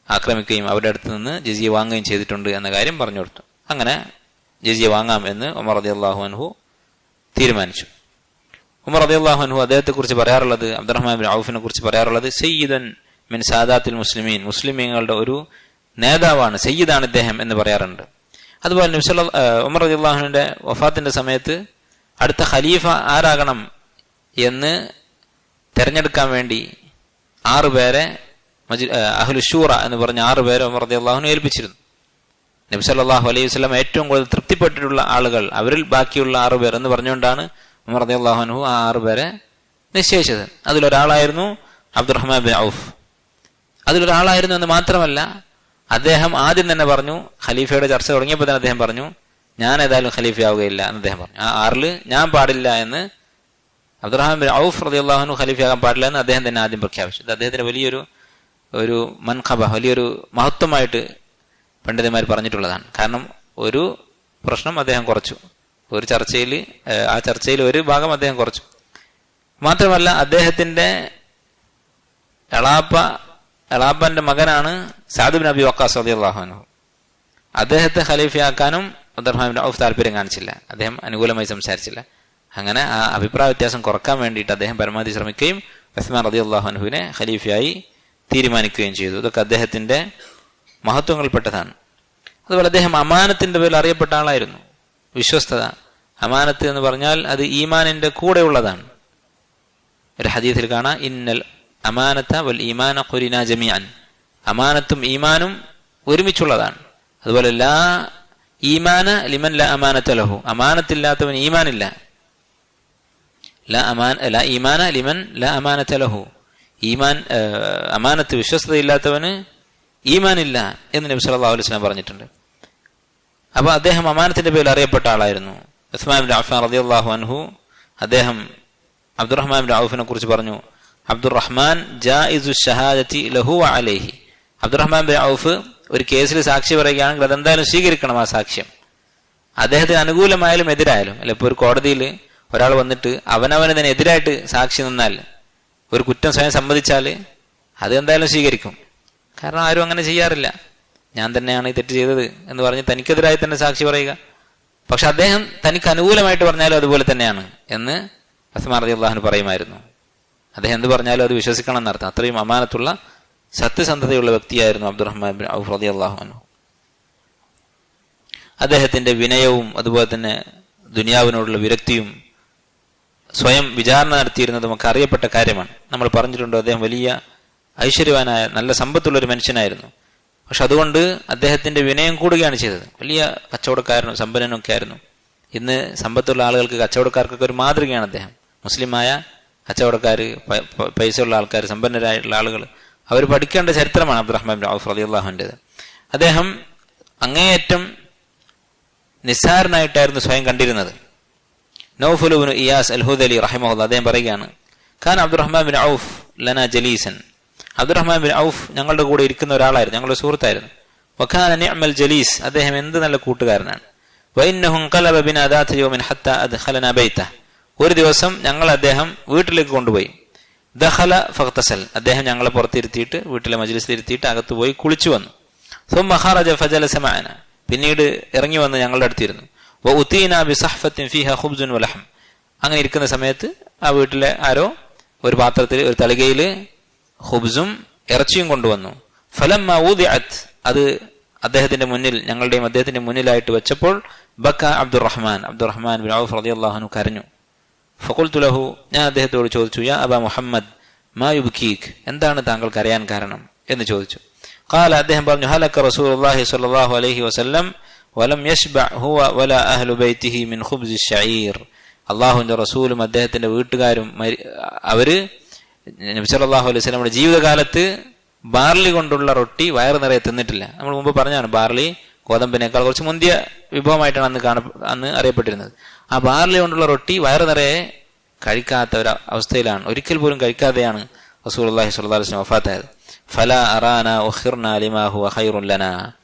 ആക്രമിക്കുകയും അവരുടെ അടുത്ത് നിന്ന് ജിസിയ വാങ്ങുകയും ചെയ്തിട്ടുണ്ട് എന്ന കാര്യം പറഞ്ഞു കൊടുത്തു. അങ്ങനെ ജിസിയ വാങ്ങാം എന്ന് ഉമർ റളിയല്ലാഹു അൻഹു തീരുമാനിച്ചു. ഉമർ റളിയല്ലാഹു അൻഹു അദ്ദേഹത്തെ കുറിച്ച് പറയാറുള്ളത്, അബ്ദുറഹ്മാൻ ബിൻ ഔഫിനെ കുറിച്ച് പറയാറുള്ളത് സയ്യിദൻ മിൻ സാദാത്തിൽ മുസ്ലിമീൻ, മുസ്ലിമീങ്ങളുടെ ഒരു നേതാവാണ്, സയ്യിദാണ് ഇദ്ദേഹം എന്ന് പറയാറുണ്ട്. അതുപോലെ ഉമർ റളിയല്ലാഹുവിന്റെ വഫാത്തിന്റെ സമയത്ത് അടുത്ത ഖലീഫ ആരാകണം എന്ന് തെരഞ്ഞെടുക്കാൻ വേണ്ടി 6 പേരെ അഹ്ലു ശൂറ എന്ന് പറഞ്ഞ 6 പേരെ ഉമർ റളിയല്ലാഹു ഏൽപ്പിച്ചിരുന്നു. നബി സല്ലല്ലാഹു അലൈഹി വസല്ലം ഏറ്റവും കൂടുതൽ തൃപ്തിപ്പെട്ടിട്ടുള്ള ആളുകൾ, അവരിൽ ബാക്കിയുള്ള 6 പേർ എന്ന് പറഞ്ഞുകൊണ്ടാണ് ഉമർ റളിയല്ലാഹു അൻഹു ആ 6 പേരെ നിശ്ചയിച്ചത്. അതിലൊരാളായിരുന്നു അബ്ദുറഹ്മാൻ ബിൻ ഔഫ്. അതിലൊരാളായിരുന്നു എന്ന് മാത്രമല്ല, അദ്ദേഹം ആദ്യം തന്നെ പറഞ്ഞു, ഖലീഫയുടെ ചർച്ച തുടങ്ങിയപ്പോൾ തന്നെ അദ്ദേഹം പറഞ്ഞു, ഞാൻ ഏതായാലും ഖലീഫയാവുകയില്ല എന്ന് അദ്ദേഹം പറഞ്ഞു. ആ 6 ഞാൻ പാടില്ല എന്ന്, അബ്ദുറഹ്മാൻ ബിൻ ഔഫ് റളിയല്ലാഹു അൻഹു ഖലീഫയാകാൻ പാടില്ല എന്ന് അദ്ദേഹം തന്നെ ആദ്യം പ്രഖ്യാപിച്ചു. ഇത് അദ്ദേഹത്തിന് വലിയൊരു മൻഖബ, വലിയൊരു മഹത്വമായിട്ട് പണ്ഡിതന്മാർ പറഞ്ഞിട്ടുള്ളതാണ്. കാരണം ഒരു പ്രശ്നം അദ്ദേഹം കുറച്ചു, ഒരു ചർച്ചയിൽ, ആ ചർച്ചയിൽ ഒരു ഭാഗം അദ്ദേഹം കുറച്ചു. മാത്രമല്ല അദ്ദേഹത്തിന്റെ എളാപ്പന്റെ മകനാണ് സഅദ് ബിൻ അബി വഖാസ് റളിയല്ലാഹു അൻഹു. അദ്ദേഹത്തെ ഖലീഫയാക്കാനും അബ്ദുറഹ്മാൻ ബിൻ ഔഫ് താല്പര്യം കാണിച്ചില്ല, അദ്ദേഹം അനുകൂലമായി സംസാരിച്ചില്ല. അങ്ങനെ ആ അഭിപ്രായ വ്യത്യാസം കുറക്കാൻ വേണ്ടിയിട്ട് അദ്ദേഹം പരമാവധി ശ്രമിക്കുകയും ഉസ്മാൻ റളിയല്ലാഹു അൻഹുവിനെ ഖലീഫയായി തീരുമാനിക്കുകയും ചെയ്തു. ഇതൊക്കെ അദ്ദേഹത്തിന്റെ മഹത്വങ്ങൾപ്പെട്ടതാണ്. അതുപോലെ അദ്ദേഹം അമാനത്തിന്റെ പേരിൽ അറിയപ്പെട്ട ആളായിരുന്നു. വിശ്വസ്തത, അമാനത്ത് എന്ന് പറഞ്ഞാൽ അത് ഈമാനിന്റെ കൂടെ ഉള്ളതാണ്. ഒരു ഹദീസിൽ കാണാം, ഇന്നൽ അമാനത വൽ ഈമാന ഖുരിനാ ജമീഅൻ, അമാനത്തും ഈമാനും ഒരുമിച്ചുള്ളതാണ്. അതുപോലെ ലാ ഈമാന ലിമൻ ലാ അമാനത ലഹു, അമാനത്തില്ലാത്തവൻ ഈമാനില്ല. ലാ ഈമാന ലിമൻ ലാ അമാനത ലഹു, ഈമാൻ അമാനത്ത് വിശ്വസ്തതയില്ലാത്തവന് ഈമാനില്ല എന്ന് നബി സല്ലല്ലാഹു അലൈഹി വസല്ലം പറഞ്ഞിട്ടുണ്ട്. അപ്പൊ അദ്ദേഹം അമാനത്തിന്റെ പേരിൽ അറിയപ്പെട്ട ആളായിരുന്നു. ഉസ്മാൻ ബിൻ അഫ്ഫാൻ റളിയല്ലാഹു അൻഹു അദ്ദേഹം അബ്ദുറഹ്മാൻ ബിൻ ഔഫിനെ കുറിച്ച് പറഞ്ഞു, അബ്ദുറഹ്മാൻ ജായിസു ഷഹാദത്തി ലഹു വ അലൈഹി, അബ്ദുറഹ്മാൻ ബിൻ ഔഫ് ഒരു കേസിൽ സാക്ഷി പറയുകയാണെങ്കിൽ അതെന്തായാലും സ്വീകരിക്കണം. ആ സാക്ഷ്യം അദ്ദേഹത്തിന് അനുകൂലമായാലും എതിരായാലും. അല്ല, ഇപ്പൊ ഒരു കോടതിയിൽ ഒരാൾ വന്നിട്ട് അവനവന് തന്നെ എതിരായിട്ട് സാക്ഷി നിന്നാൽ, ഒരു കുറ്റം സ്വയം സമ്മതിച്ചാൽ അത് എന്തായാലും സ്വീകരിക്കും. കാരണം ആരും അങ്ങനെ ചെയ്യാറില്ല. ഞാൻ തന്നെയാണ് ഈ തെറ്റ് ചെയ്തത് എന്ന് പറഞ്ഞ് തനിക്കെതിരായി തന്നെ സാക്ഷി പറയുക. പക്ഷെ അദ്ദേഹം തനിക്ക് അനുകൂലമായിട്ട് പറഞ്ഞാലും അതുപോലെ തന്നെയാണ് എന്ന് ഉസ്മാൻ റളിയല്ലാഹു അൻഹു പറയുമായിരുന്നു. അദ്ദേഹം എന്ത് പറഞ്ഞാലും അത് വിശ്വസിക്കണം എന്നർത്ഥം. അത്രയും അമാനത്തുള്ള സത്യസന്ധതയുള്ള വ്യക്തിയായിരുന്നു അബ്ദുറഹ്മാൻ ബിൻ ഔഫ് റളിയല്ലാഹു അൻഹു. അദ്ദേഹത്തിന്റെ വിനയവും അതുപോലെ തന്നെ ദുനിയാവിനോടുള്ള വിരക്തിയും സ്വയം വിചാരണ നടത്തിയിരുന്നത് നമുക്ക് അറിയപ്പെട്ട കാര്യമാണ്. നമ്മൾ പറഞ്ഞിട്ടുണ്ട്, അദ്ദേഹം വലിയ ഐശ്വര്യവാനായ നല്ല സമ്പത്തുള്ള ഒരു മനുഷ്യനായിരുന്നു. പക്ഷെ അതുകൊണ്ട് അദ്ദേഹത്തിന്റെ വിനയം കൂടുകയാണ് ചെയ്തത്. വലിയ കച്ചവടക്കാരനും സമ്പന്നനും ഒക്കെ ആയിരുന്നു. ഇന്ന് സമ്പത്തുള്ള ആളുകൾക്ക്, കച്ചവടക്കാർക്കൊക്കെ ഒരു മാതൃകയാണ് അദ്ദേഹം. മുസ്ലിമായ കച്ചവടക്കാർ, പൈസ ഉള്ള ആൾക്കാർ, സമ്പന്നരായിട്ടുള്ള ആളുകൾ, അവർ പഠിക്കേണ്ട ചരിത്രമാണ് അബ്ദുറഹ്മാൻ ബിൻ ഔഫ് റളിയല്ലാഹുവിൻ്റെത്. അദ്ദേഹം അങ്ങേയറ്റം നിസ്സാരനായിട്ടായിരുന്നു സ്വയം കണ്ടിരുന്നത്. നൗഫൽ ഇബ്നു ഇയാസ് അൽ ഹുദലി റഹിമഹുല്ലാഹ് അദ്ദേഹം പറയുകയാണ്, ഖാൻ അബ്ദുറഹ്മാൻ ബിൻ ഔഫ് ലനാ ജലീസൻ, അബ്ദുറഹ്മാൻ ബിൻ ഔഫ് ഞങ്ങളുടെ കൂടെ ഇരിക്കുന്ന ഒരാളായിരുന്നു, ഞങ്ങളുടെ സുഹൃത്തായിരുന്നു. വകാന നിഅമൽ ജലീസ്, അദ്ദേഹം എന്ത് നല്ല കൂട്ടുകാരനാണ്. വഇന്നഹു ഖലബ ബിനാ ദാത യൗമിൻ ഹത്താ അദ്ഖലനാ ബൈതഹ, ഒരു ദിവസം ഞങ്ങൾ അദ്ദേഹം വീട്ടിലേക്ക് കൊണ്ടുപോയി. ദഖല ഫഗ്തസൽ, അദ്ദേഹം ഞങ്ങളെ പുറത്തിരുത്തിയിട്ട് വീട്ടിലെ മജ്ലിസിൽ ഇരുത്തിയിട്ട് അകത്ത് പോയി കുളിച്ചു വന്നു. സുമ്മ ഖറജ ഫജലസ മഅന, പിന്നീട് ഇറങ്ങി വന്ന് ഞങ്ങളുടെ അടുത്തിരുന്നു. വഉതീനാ ബിസഹ്ഫത്തിൻ ഫീഹാ ഖുബ്സുൻ വലഹം, അങ്ങനെ ഇരിക്കുന്ന സമയത്ത് ആ വീട്ടിലെ ആരോ ഒരു പാത്രത്തിൽ ഒരു തളികയിൽ ഖുബ്സും ഇറച്ചിയും കൊണ്ടുവന്നു. ഫലമ്മ ഊദിഅത്, അത് അദ്ദേഹത്തിന്റെ മുന്നിൽ, ഞങ്ങളുടെയും അദ്ദേഹത്തിന്റെ മുന്നിലായിട്ട് വെച്ചപ്പോൾ ബക്ക അബ്ദുറഹ്മാൻ ബിൻ ഔഫ് റളിയല്ലാഹു അൻഹു കരഞ്ഞു. ഫഖുൽതു ലഹു, ഞാൻ അദ്ദേഹത്തോട് ചോദിച്ചു, യാ അബാ മുഹമ്മദ് മാ യുബ്കീക്, എന്താണ് താങ്കൾ കരയാൻ കാരണം എന്ന് ചോദിച്ചു. ഖാല, അദ്ദേഹം പറഞ്ഞു, ഹലക റസൂലുള്ളാഹി സ്വല്ലല്ലാഹു അലൈഹി വസല്ലം വലം യശ്ബഅ ഹുവ വലാ അഹ്ലു ബൈതിഹി മിൻ ഖുബ്സി ശഈർ, അല്ലാഹുവിന്റെ റസൂലും അദ്ദേഹത്തിന്റെ വീട്ടുകാരും അവര് നബി സല്ലല്ലാഹു അലൈഹി വസല്ലമയുടെ ജീവിതകാലത്ത് ബാർലി കൊണ്ടുള്ള റൊട്ടി വയറ് നിറയെ തിന്നിട്ടില്ല. നമ്മൾ മുമ്പ് പറഞ്ഞാണ്, ബാർലി ഗോതമ്പിനേക്കാൾ കുറച്ച് മുന്തിയ വിഭവമായിട്ടാണ് അന്ന് അറിയപ്പെട്ടിരുന്നത്. ആ ബാർലി കൊണ്ടുള്ള റൊട്ടി വയറ് നിറയെ കഴിക്കാത്ത ഒരു അവസ്ഥയിലാണ്, ഒരിക്കൽ പോലും കഴിക്കാതെയാണ് റസൂലുള്ളാഹി സ്വല്ലല്ലാഹു അലൈഹി വസല്ലം വഫാത്തായത്. ഫലാ അറാനാ ഉഖിർനാ ലിമാ ഹുവ ഖൈറുൻ ലനാ,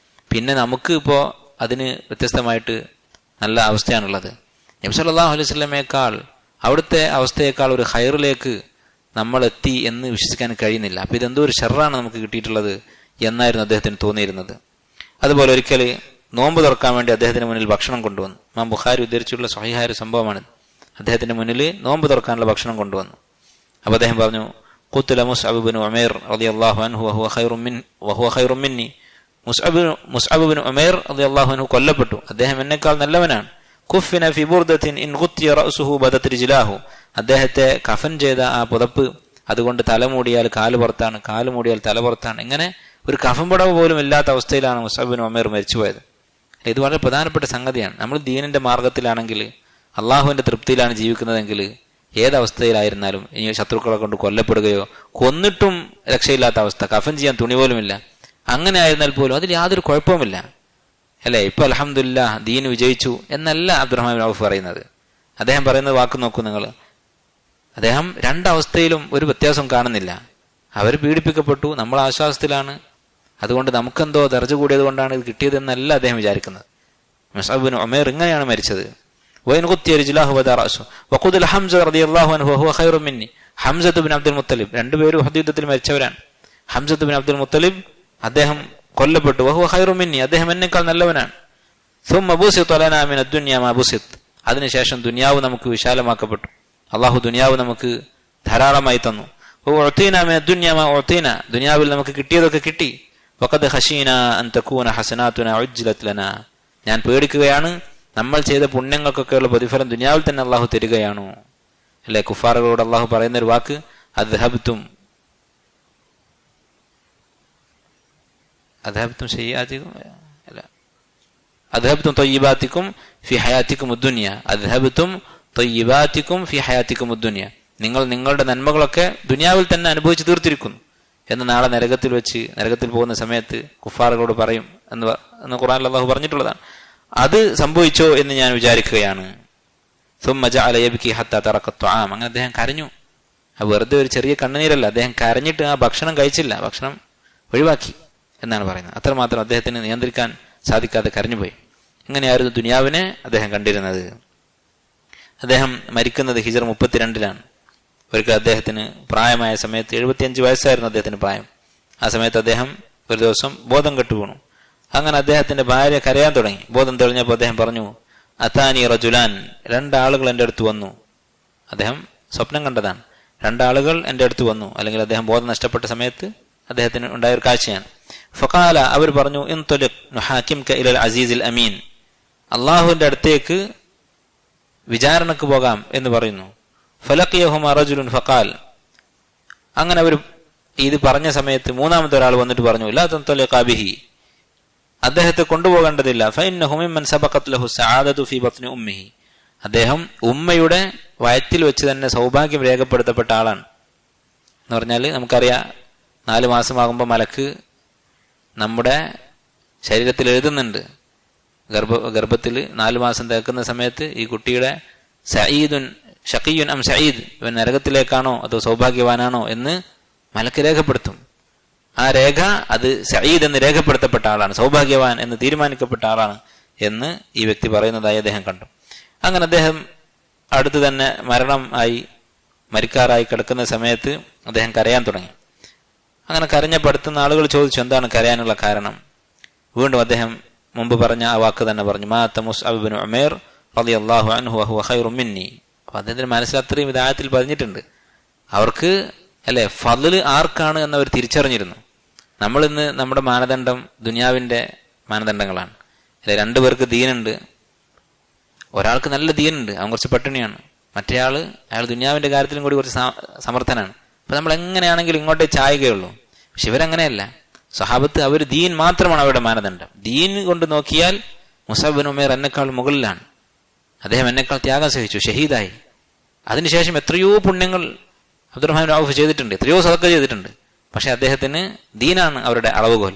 പിന്നെ നമുക്ക് ഇപ്പോ അതിന് വ്യത്യസ്തമായിട്ട് നല്ല അവസ്ഥയാണുള്ളത്. നബി സല്ലല്ലാഹു അലൈഹി വസല്ലമയേക്കാൾ അവിടുത്തെ അവസ്ഥയേക്കാൾ ഒരു ഖൈറിലേക്ക് നമ്മൾ എത്തി എന്ന് വിശ്വസിക്കാൻ കഴിയുന്നില്ല. അപ്പൊ ഇതെന്തോ ഒരു ഷർറാണ് നമുക്ക് കിട്ടിയിട്ടുള്ളത് എന്നായിരുന്നു അദ്ദേഹത്തിന് തോന്നിയിരുന്നത്. അതുപോലെ ഒരിക്കൽ നോമ്പ് തുറക്കാൻ വേണ്ടി അദ്ദേഹത്തിന് മുന്നിൽ ഭക്ഷണം കൊണ്ടുവന്നു. ഇമാം ബുഖാരി ഉദ്ധരിച്ചിട്ടുള്ള സ്വഹീഹായ ഒരു സംഭവമാണ്. അദ്ദേഹത്തിന്റെ മുന്നിൽ നോമ്പ് തുറക്കാനുള്ള ഭക്ഷണം കൊണ്ടുവന്നു. അപ്പൊ അദ്ദേഹം പറഞ്ഞു, ഖുത്ല മുസ്അബ് ഇബ്നു ഉമൈർ റളിയല്ലാഹു അൻഹു വഹുവ ഖൈറുൻ മിന്നി, മുസ്അബ് ഇബ്നു ഉമൈർ റളിയല്ലാഹു അൻഹു കൊല്ലപ്പെട്ടു, അദ്ദേഹം എന്നെക്കാൾ നല്ലവനാണ്. കുഫിന ഫി ബുർദത്തിൻ ഇൻ ഖുത്തിയ റഅസുഹു ബദത് റിജ്ലാഹു, അദ്ദേഹത്തെ കഫൻ ചെയ്ത ആ പുതപ്പ്, അതുകൊണ്ട് തല മൂടിയാൽ കാല് പുറത്താണ്, കാല് മൂടിയാൽ തല പുറത്താണ്, ഇങ്ങനെ ഒരു കഫൻ പടവ് പോലും ഇല്ലാത്ത അവസ്ഥയിലാണ് മുസ്അബ് ഇബ്നു ഉമൈർ മരിച്ചുപോയത്. ഇത് വളരെ പ്രധാനപ്പെട്ട സംഗതിയാണ്. നമ്മൾ ദീനിന്റെ മാർഗത്തിലാണെങ്കിൽ, അള്ളാഹുവിന്റെ തൃപ്തിയിലാണ് ജീവിക്കുന്നതെങ്കിൽ, ഏതവസ്ഥയിലായിരുന്നാലും, ഇനി ശത്രുക്കളെ കൊണ്ട് കൊല്ലപ്പെടുകയോ കൊന്നിട്ടും രക്ഷയില്ലാത്ത അവസ്ഥ, കഫൻ ചെയ്യാൻ തുണി പോലുമില്ല, അങ്ങനെ ആയിരുന്നാൽ പോലും അതിൽ യാതൊരു കുഴപ്പവുമില്ല, അല്ലെ? ഇപ്പൊ അൽഹംദുലില്ലാഹ് ദീൻ വിജയിച്ചു എന്നല്ല അബ്ദുറഹ്മാൻ ബിൻ ഔഫ് പറയുന്നത്. അദ്ദേഹം പറയുന്നത് വാക്ക് നോക്കൂ നിങ്ങൾ. അദ്ദേഹം രണ്ടവസ്ഥയിലും ഒരു വ്യത്യാസം കാണുന്നില്ല. അവർ പീഡിപ്പിക്കപ്പെട്ടു, നമ്മൾ ആശ്വാസത്തിലാണ്, അതുകൊണ്ട് നമുക്കെന്തോ ദർജ കൂടിയത് കൊണ്ടാണ് ഇത് കിട്ടിയതെന്നല്ല അദ്ദേഹം വിചാരിക്കുന്നത്. മുസ്അബ് ഇബ്നു ഉമൈർ ഇങ്ങനെയാണ് മരിച്ചത്. വൈൻ ഖുത്തിയ റിജ്ലാഹു വദാ റഅസു വഖുദില ഹംസ റളിയല്ലാഹു അൻഹു വഹുവ ഖൈറുൻ മിന്നി, ഹംസത്ത് ബിൻ അബ്ദുൽ മുത്തലിബ്, രണ്ടുപേരും ഉഹദ് യുദ്ധത്തിൽ മരിച്ചവരാണ്. ഹംസത്ത് ബിൻ അബ്ദുൽ മുത്തലിബ് അദ്ദേഹം കൊല്ലപ്പെട്ടു, വഹുവ ഖൈറുൻ മിന്നി, അദ്ദേഹം എന്നെക്കാൾ നല്ലവനാണ്. സുമ്മ ബുസിത ലനാ മിന ദുനിയ മാ ബുസിത്, അതിനുശേഷം ദുനിയാവ് നമുക്ക് വിശാലമാക്കപ്പെട്ടു, അള്ളാഹു ദുനിയാവ് നമുക്ക് ധാരാളമായി തന്നു. ഉഅ്തീനാ മിന ദുനിയ മാ ഉഅ്തീനാ, ദുനിയാവിൽ നമുക്ക് കിട്ടിയതൊക്കെ കിട്ടി. വഖദ് ഖശീനാ അൻ തകൂന ഹസനാതുനാ ഉജ്ജിലത് ലനാ, ഞാൻ പേടിക്കുകയാണ് നമ്മൾ ചെയ്ത പുണ്യങ്ങൾക്കൊക്കെയുള്ള പ്രതിഫലം ദുനിയാവിൽ തന്നെ അള്ളാഹു തരികയാണോ? അല്ലെ? കുഫാറുകളോട് അള്ളാഹു പറയുന്ന ഒരു വാക്ക്, അദ്ഹബ്തും ശയ്യാതികും അല്ല അദ്ഹബ്തും ത്വയ്യിബാതികും ഫി ഹയാതികും അദ്ദുനിയ, അദ്ഹബ്തും ത്വയ്യിബാതികും ഫി ഹയാതികും അദ്ദുനിയ, നിങ്ങൾ നിങ്ങളുടെ നന്മകളൊക്കെ ദുനിയാവിൽ തന്നെ അനുഭവിച്ചു തീർത്തിരിക്കുന്നു എന്ന് നാളെ നരകത്തിൽ പോകുന്ന സമയത്ത് കുഫാറുകളോട് പറയും എന്ന് ഖുർആനിൽ അല്ലാഹു പറഞ്ഞിട്ടുള്ളതാണ്. അത് സംഭവിച്ചോ എന്ന് ഞാൻ വിചാരിക്കുകയാണ്. സുമ്മ ജഅല യബ്കി ഹത്താ തറക അത്ത്വാം, അങ്ങനെ അദ്ദേഹം കരഞ്ഞു. വെറുതെ ഒരു ചെറിയ കണ്ണുനീരല്ല, അദ്ദേഹം കരഞ്ഞിട്ട് ആ ഭക്ഷണം കഴിച്ചില്ല, ഭക്ഷണം ഒഴിവാക്കി എന്നാണ് പറയുന്നത്. അത്രമാത്രം അദ്ദേഹത്തിന് നിയന്ത്രിക്കാൻ സാധിക്കാതെ കരഞ്ഞുപോയി. ഇങ്ങനെയായിരുന്നു ദുനിയാവിനെ അദ്ദേഹം കണ്ടിരുന്നത്. അദ്ദേഹം മരിക്കുന്നത് ഹിജ്റ 32-ലാണ്. ഒരിക്കൽ അദ്ദേഹത്തിന് പ്രായമായ സമയത്ത് 75 വയസ്സായിരുന്നു അദ്ദേഹത്തിന് പ്രായം. ആ സമയത്ത് അദ്ദേഹം ഒരു ദിവസം ബോധം കെട്ടു വീണു. അങ്ങനെ അദ്ദേഹത്തിന്റെ ഭാര്യ കരയാൻ തുടങ്ങി. ബോധം തെളിഞ്ഞപ്പോൾ അദ്ദേഹം പറഞ്ഞു, അതാനി റജുലാൻ, രണ്ടാളുകൾ എൻ്റെ അടുത്ത് വന്നു. അദ്ദേഹം സ്വപ്നം കണ്ടതാണ്. രണ്ടാളുകൾ എൻ്റെ അടുത്ത് വന്നു, അല്ലെങ്കിൽ അദ്ദേഹം ബോധം നഷ്ടപ്പെട്ട സമയത്ത് അദ്ദേഹത്തിന് ഉണ്ടായ ഒരു കാഴ്ചയാണ്. ഫഖാല, അവർ പറഞ്ഞു, ഇൻതുലിഖ് നുഹാകിംക ഇലൽ അസീസിൽ അമീൻ, അള്ളാഹുവിന്റെ അടുത്തേക്ക് വിചാരണക്ക് പോകാം എന്ന് പറയുന്നു. ഫലഖിയഹുമാ റജുലുൻ ഫഖാൽ, അങ്ങനെ അവർ ഇത് പറഞ്ഞ സമയത്ത് മൂന്നാമത്തെ ഒരാൾ വന്നിട്ട് പറഞ്ഞു, ലാ തൻതലിഖാ ബിഹി, അദ്ദേഹത്തെ കൊണ്ടുപോകേണ്ടതില്ല. ഫഇന്നഹു മിമ്മൻ സബഖത് ലഹു സആദതു ഫീ ബത്നി ഉമ്മിഹി, അദ്ദേഹം ഉമ്മയുടെ വയറ്റിൽ വെച്ച് തന്നെ സൗഭാഗ്യം രേഖപ്പെടുത്തപ്പെട്ട ആളാണ്. എന്ന് പറഞ്ഞാൽ നമുക്കറിയാം, 4 മാസമാകുമ്പോൾ മലക്ക് നമ്മുടെ ശരീരത്തിൽ എഴുതുന്നുണ്ട്. ഗർഭത്തിൽ 4 മാസം തേക്കുന്ന സമയത്ത് ഈ കുട്ടിയുടെ സഈദുൻ ഷഖിയുൻ അം സഈദ്, ഇവൻ നരകത്തിലേക്കാണോ അതോ സൗഭാഗ്യവാനാണോ എന്ന് മലക്ക് രേഖപ്പെടുത്തും. ആ രേഖ അത് സഈദ് എന്ന് രേഖപ്പെടുത്തപ്പെട്ട ആളാണ്, സൗഭാഗ്യവാൻ എന്ന് തീരുമാനിക്കപ്പെട്ട ആളാണ് എന്ന് ഈ വ്യക്തി പറയുന്നതായി അദ്ദേഹം കണ്ടു. അങ്ങനെ അദ്ദേഹം അടുത്ത് തന്നെ മരിക്കാറായി കിടക്കുന്ന സമയത്ത് അദ്ദേഹം കരയാൻ തുടങ്ങി. അങ്ങനെ കരഞ്ഞപ്പോൾ അടുത്തുന്ന ആളുകൾ ചോദിച്ചു, എന്താണ് കരയാനുള്ള കാരണം? വീണ്ടും അദ്ദേഹം മുമ്പ് പറഞ്ഞ ആ വാക്ക് തന്നെ പറഞ്ഞു, മാത മുസ്അബ് ഇബ്നു ഉമൈർ റളിയല്ലാഹു അൻഹു വഹുവ ഖൈറും മിന്നി. അപ്പൊ അദ്ദേഹത്തിന്റെ മനസ്സിൽ അത്രയും ഇത് ആയത്തിൽ പറഞ്ഞിട്ടുണ്ട്. അവർക്ക് അല്ലെ ഫള് ആർക്കാണ് എന്നവർ തിരിച്ചറിഞ്ഞിരുന്നു. നമ്മൾ ഇന്ന് നമ്മുടെ മാനദണ്ഡം ദുനിയാവിന്റെ മാനദണ്ഡങ്ങളാണ്. അല്ലെ, രണ്ടുപേർക്ക് ദീനുണ്ട്, ഒരാൾക്ക് നല്ല ദീനുണ്ട്, അവൻ കുറച്ച് പട്ടിണിയാണ്, അയാൾ ദുനിയാവിന്റെ കാര്യത്തിലും കൂടി കുറച്ച് സമർത്ഥനാണ്. അപ്പൊ നമ്മൾ എങ്ങനെയാണെങ്കിലും ഇങ്ങോട്ടേ ചായുകയുള്ളൂ. പക്ഷെ ഇവരങ്ങനെയല്ല. സഹാബത്ത് അവർ ദീൻ മാത്രമാണ് അവരുടെ മാനദണ്ഡം. ദീൻ കൊണ്ട് നോക്കിയാൽ മുസ്അബ് ഇബ്നു ഉമൈർ എന്നെക്കാൾ മുകളിലാണ്. അദ്ദേഹം എന്നെക്കാൾ ത്യാഗം സഹിച്ചു, ഷഹീദായി. അതിനുശേഷം എത്രയോ പുണ്യങ്ങൾ അബ്ദുറഹ്മാൻ ഔഫ് ചെയ്തിട്ടുണ്ട്, എത്രയോ സദഖ ചെയ്തിട്ടുണ്ട്. പക്ഷെ അദ്ദേഹത്തിന് ദീനാണ് അവരുടെ അളവുകോൽ.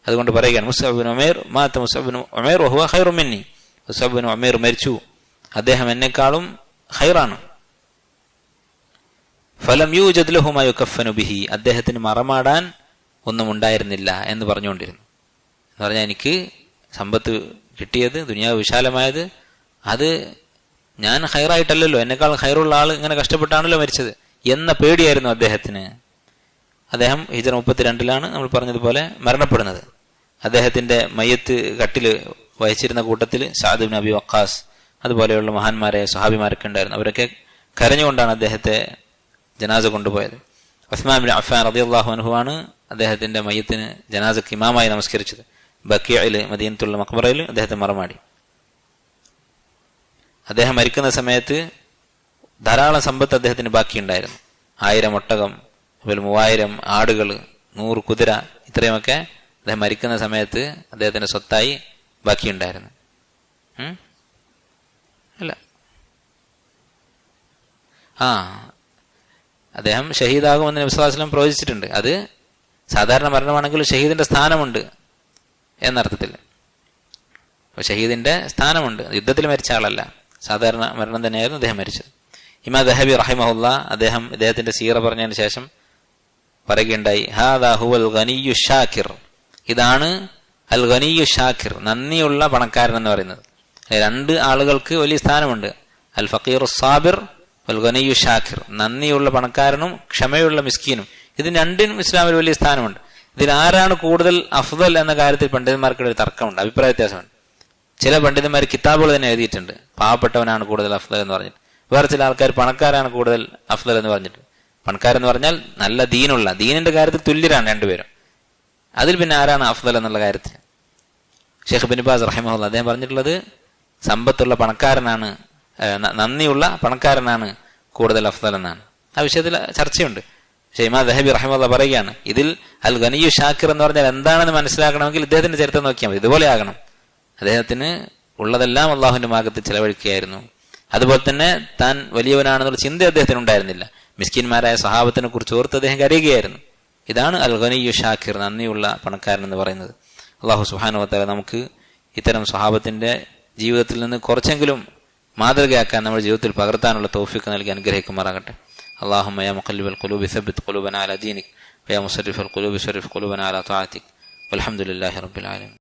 അതുകൊണ്ട് പറയുകയാണ്, മുസ്അബ് ഇബ്നു ഉമൈർ മാത മുസ്അബ് ഇബ്നു ഉമൈർ വഹുവ ഖൈറും മിന്നി. മുസ്അബ് ഇബ്നു ഉമൈർ മരിച്ചു, അദ്ദേഹം എന്നെക്കാളും ഖൈറാണ്. ഫലം യൂജദ് ലഹു മാ യുകഫനു ബിഹി. അദ്ദേഹത്തിന് മറമാടാൻ ഒന്നും ഉണ്ടായിരുന്നില്ല എന്ന് പറഞ്ഞുകൊണ്ടിരുന്നു. എന്ന് പറഞ്ഞാൽ എനിക്ക് സമ്പത്ത് കിട്ടിയത്, ദുനിയാവ് വിശാലമായത്, അത് ഞാൻ ഖൈറായിട്ടല്ലല്ലോ, എന്നെക്കാൾ ഖൈറുള്ള ആൾ ഇങ്ങനെ കഷ്ടപ്പെട്ടാണല്ലോ മരിച്ചത് എന്ന പേടിയായിരുന്നു അദ്ദേഹത്തിന്. അദ്ദേഹം ഹിജ്റ 32 നമ്മൾ പറഞ്ഞതുപോലെ മരണപ്പെടുന്നത്. അദ്ദേഹത്തിന്റെ മയ്യത്ത് കട്ടില് വഹിച്ചിരുന്ന കൂട്ടത്തിൽ സഅദ് ഇബ്നു അബി വഖാസ് അതുപോലെയുള്ള മഹാന്മാരെ സ്വഹാബിമാരൊക്കെ ഉണ്ടായിരുന്നു. അവരൊക്കെ കരഞ്ഞുകൊണ്ടാണ് അദ്ദേഹത്തെ ജനാസ കൊണ്ടുപോയത്. ഉസ്മാൻ ഇബ്നു അഫ്ഫാൻ റളിയല്ലാഹു അൻഹു ആണ് അദ്ദേഹത്തിന്റെ മയ്യത്തിന് ജനാസക്ക് ഇമാമായി നമസ്കരിച്ചത്. ബഖീഇൽ മദീനത്തുള്ള മഖ്ബറയിൽ അദ്ദേഹത്തെ മറമാടി. അദ്ദേഹം മരിക്കുന്ന സമയത്ത് ധാരാളം സമ്പത്ത് അദ്ദേഹത്തിന് ബാക്കിയുണ്ടായിരുന്നു. 1000 ഒട്ടകം, 3000 ആടുകൾ, 100 കുതിര, ഇത്രയുമൊക്കെ അദ്ദേഹം മരിക്കുന്ന സമയത്ത് അദ്ദേഹത്തിന്റെ സ്വത്തായി ബാക്കിയുണ്ടായിരുന്നു. അല്ല, അദ്ദേഹം ഷഹീദാകുമെന്ന് നബി സ്വല്ലല്ലാഹു അലൈഹി വസല്ലം പ്രവചിച്ചിട്ടുണ്ട്. അത് സാധാരണ മരണമാണെങ്കിലും ഷഹീദിന്റെ സ്ഥാനമുണ്ട് എന്നർത്ഥത്തിൽ. അപ്പൊ ഷഹീദിന്റെ സ്ഥാനമുണ്ട്, യുദ്ധത്തിൽ മരിച്ച ആളല്ല, സാധാരണ മരണം തന്നെയായിരുന്നു അദ്ദേഹം മരിച്ചത്. ഇമാം ദഹബി റഹിമഹുല്ലാ അദ്ദേഹത്തിന്റെ സീറ പറഞ്ഞതിന് ശേഷം പറയുകയുണ്ടായി, ഹാദാ ഹുവൽ ഗനിയ്യു ഷാക്കിർ. ഇതാണ് അൽ ഗനിയ്യു ഷാക്കിർ, നന്ദിയുള്ള പണക്കാരൻ എന്ന് പറയുന്നത്. 2 ആളുകൾക്ക് വലിയ സ്ഥാനമുണ്ട്, അൽ ഫഖീറു സാബിർ വൽ ഗനിയ്യു ഷാക്കിർ. നന്ദിയുള്ള പണക്കാരനും ക്ഷമയുള്ള മിസ്കീനും, ഇതിന് രണ്ടിനും ഇസ്ലാമിൽ വലിയ സ്ഥാനമുണ്ട്. ഇതിൽ ആരാണ് കൂടുതൽ അഫ്ദൽ എന്ന കാര്യത്തിൽ പണ്ഡിതന്മാർക്കിടെ ഒരു തർക്കമുണ്ട്, അഭിപ്രായ വ്യത്യാസമുണ്ട്. ചില പണ്ഡിതന്മാർ കിതാബുകൾ തന്നെ എഴുതിയിട്ടുണ്ട്, പാവപ്പെട്ടവനാണ് കൂടുതൽ അഫ്ദൽ എന്ന് പറഞ്ഞിട്ട്. വേറെ ചില ആൾക്കാർ പണക്കാരാണ് കൂടുതൽ അഫ്ദൽ എന്ന് പറഞ്ഞിട്ട്. പണക്കാരെന്ന് പറഞ്ഞാൽ നല്ല ദീനിന്റെ കാര്യത്തിൽ തുല്യരാണ് രണ്ടുപേരും. അതിൽ പിന്നെ ആരാണ് അഫ്ദൽ എന്നുള്ള കാര്യത്തിൽ ഷെയ്ഖ് ഇബ്നു ബാസ് റഹിമഹുല്ലാഹ് അദ്ദേഹം പറഞ്ഞിട്ടുള്ളത്, സമ്പത്തുള്ള പണക്കാരനാണ്, നന്ദിയുള്ള പണക്കാരനാണ് കൂടുതൽ അഫ്ദൽ എന്നാണ്. ആ വിഷയത്തിൽ ചർച്ചയുണ്ട്. പക്ഷേ ഇമാം ദഹബി റഹിമഹുല്ലാഹ് പറയുകയാണ്, ഇതിൽ അൽ ഗനിയ്യു ഷാക്കിർ എന്ന് പറഞ്ഞാൽ എന്താണെന്ന് മനസ്സിലാക്കണമെങ്കിൽ ഇദ്ദേഹത്തിന്റെ ചരിത്രം നോക്കിയാൽ മതി. ഇതുപോലെ ആകണം. അദ്ദേഹത്തിന് ഉള്ളതെല്ലാം അള്ളാഹുവിന്റെ മാർഗ്ഗത്തിൽ ചെലവഴിക്കുകയായിരുന്നു. അതുപോലെ തന്നെ താൻ വലിയവനാണെന്നുള്ള ചിന്ത അദ്ദേഹത്തിന് ഉണ്ടായിരുന്നില്ല. മിസ്കിന്മാരായ സഹാബത്തിനെ കുറിച്ച് ഓർത്ത് അദ്ദേഹം കരയുകയായിരുന്നു. ഇതാണ് അൽ ഗനിയ്യു ഷാക്കിർ, നന്ദിയുള്ള പണക്കാരൻ എന്ന് പറയുന്നത്. അള്ളാഹു സുബ്ഹാനഹു വ തആല നമുക്ക് ഇത്തരം സഹാബത്തിന്റെ ജീവിതത്തിൽ നിന്ന് കുറച്ചെങ്കിലും മാതൃകയാക്കാൻ നമ്മുടെ ജീവിതത്തിൽ പകർത്താനുള്ള തൗഫീഖ് നൽകി അനുഗ്രഹിക്കുമാറാകട്ടെ. اللهم يا مقلب القلوب ثبت قلوبنا على دينك ويا مصرف القلوب صرف قلوبنا على طاعتك والحمد لله رب العالمين.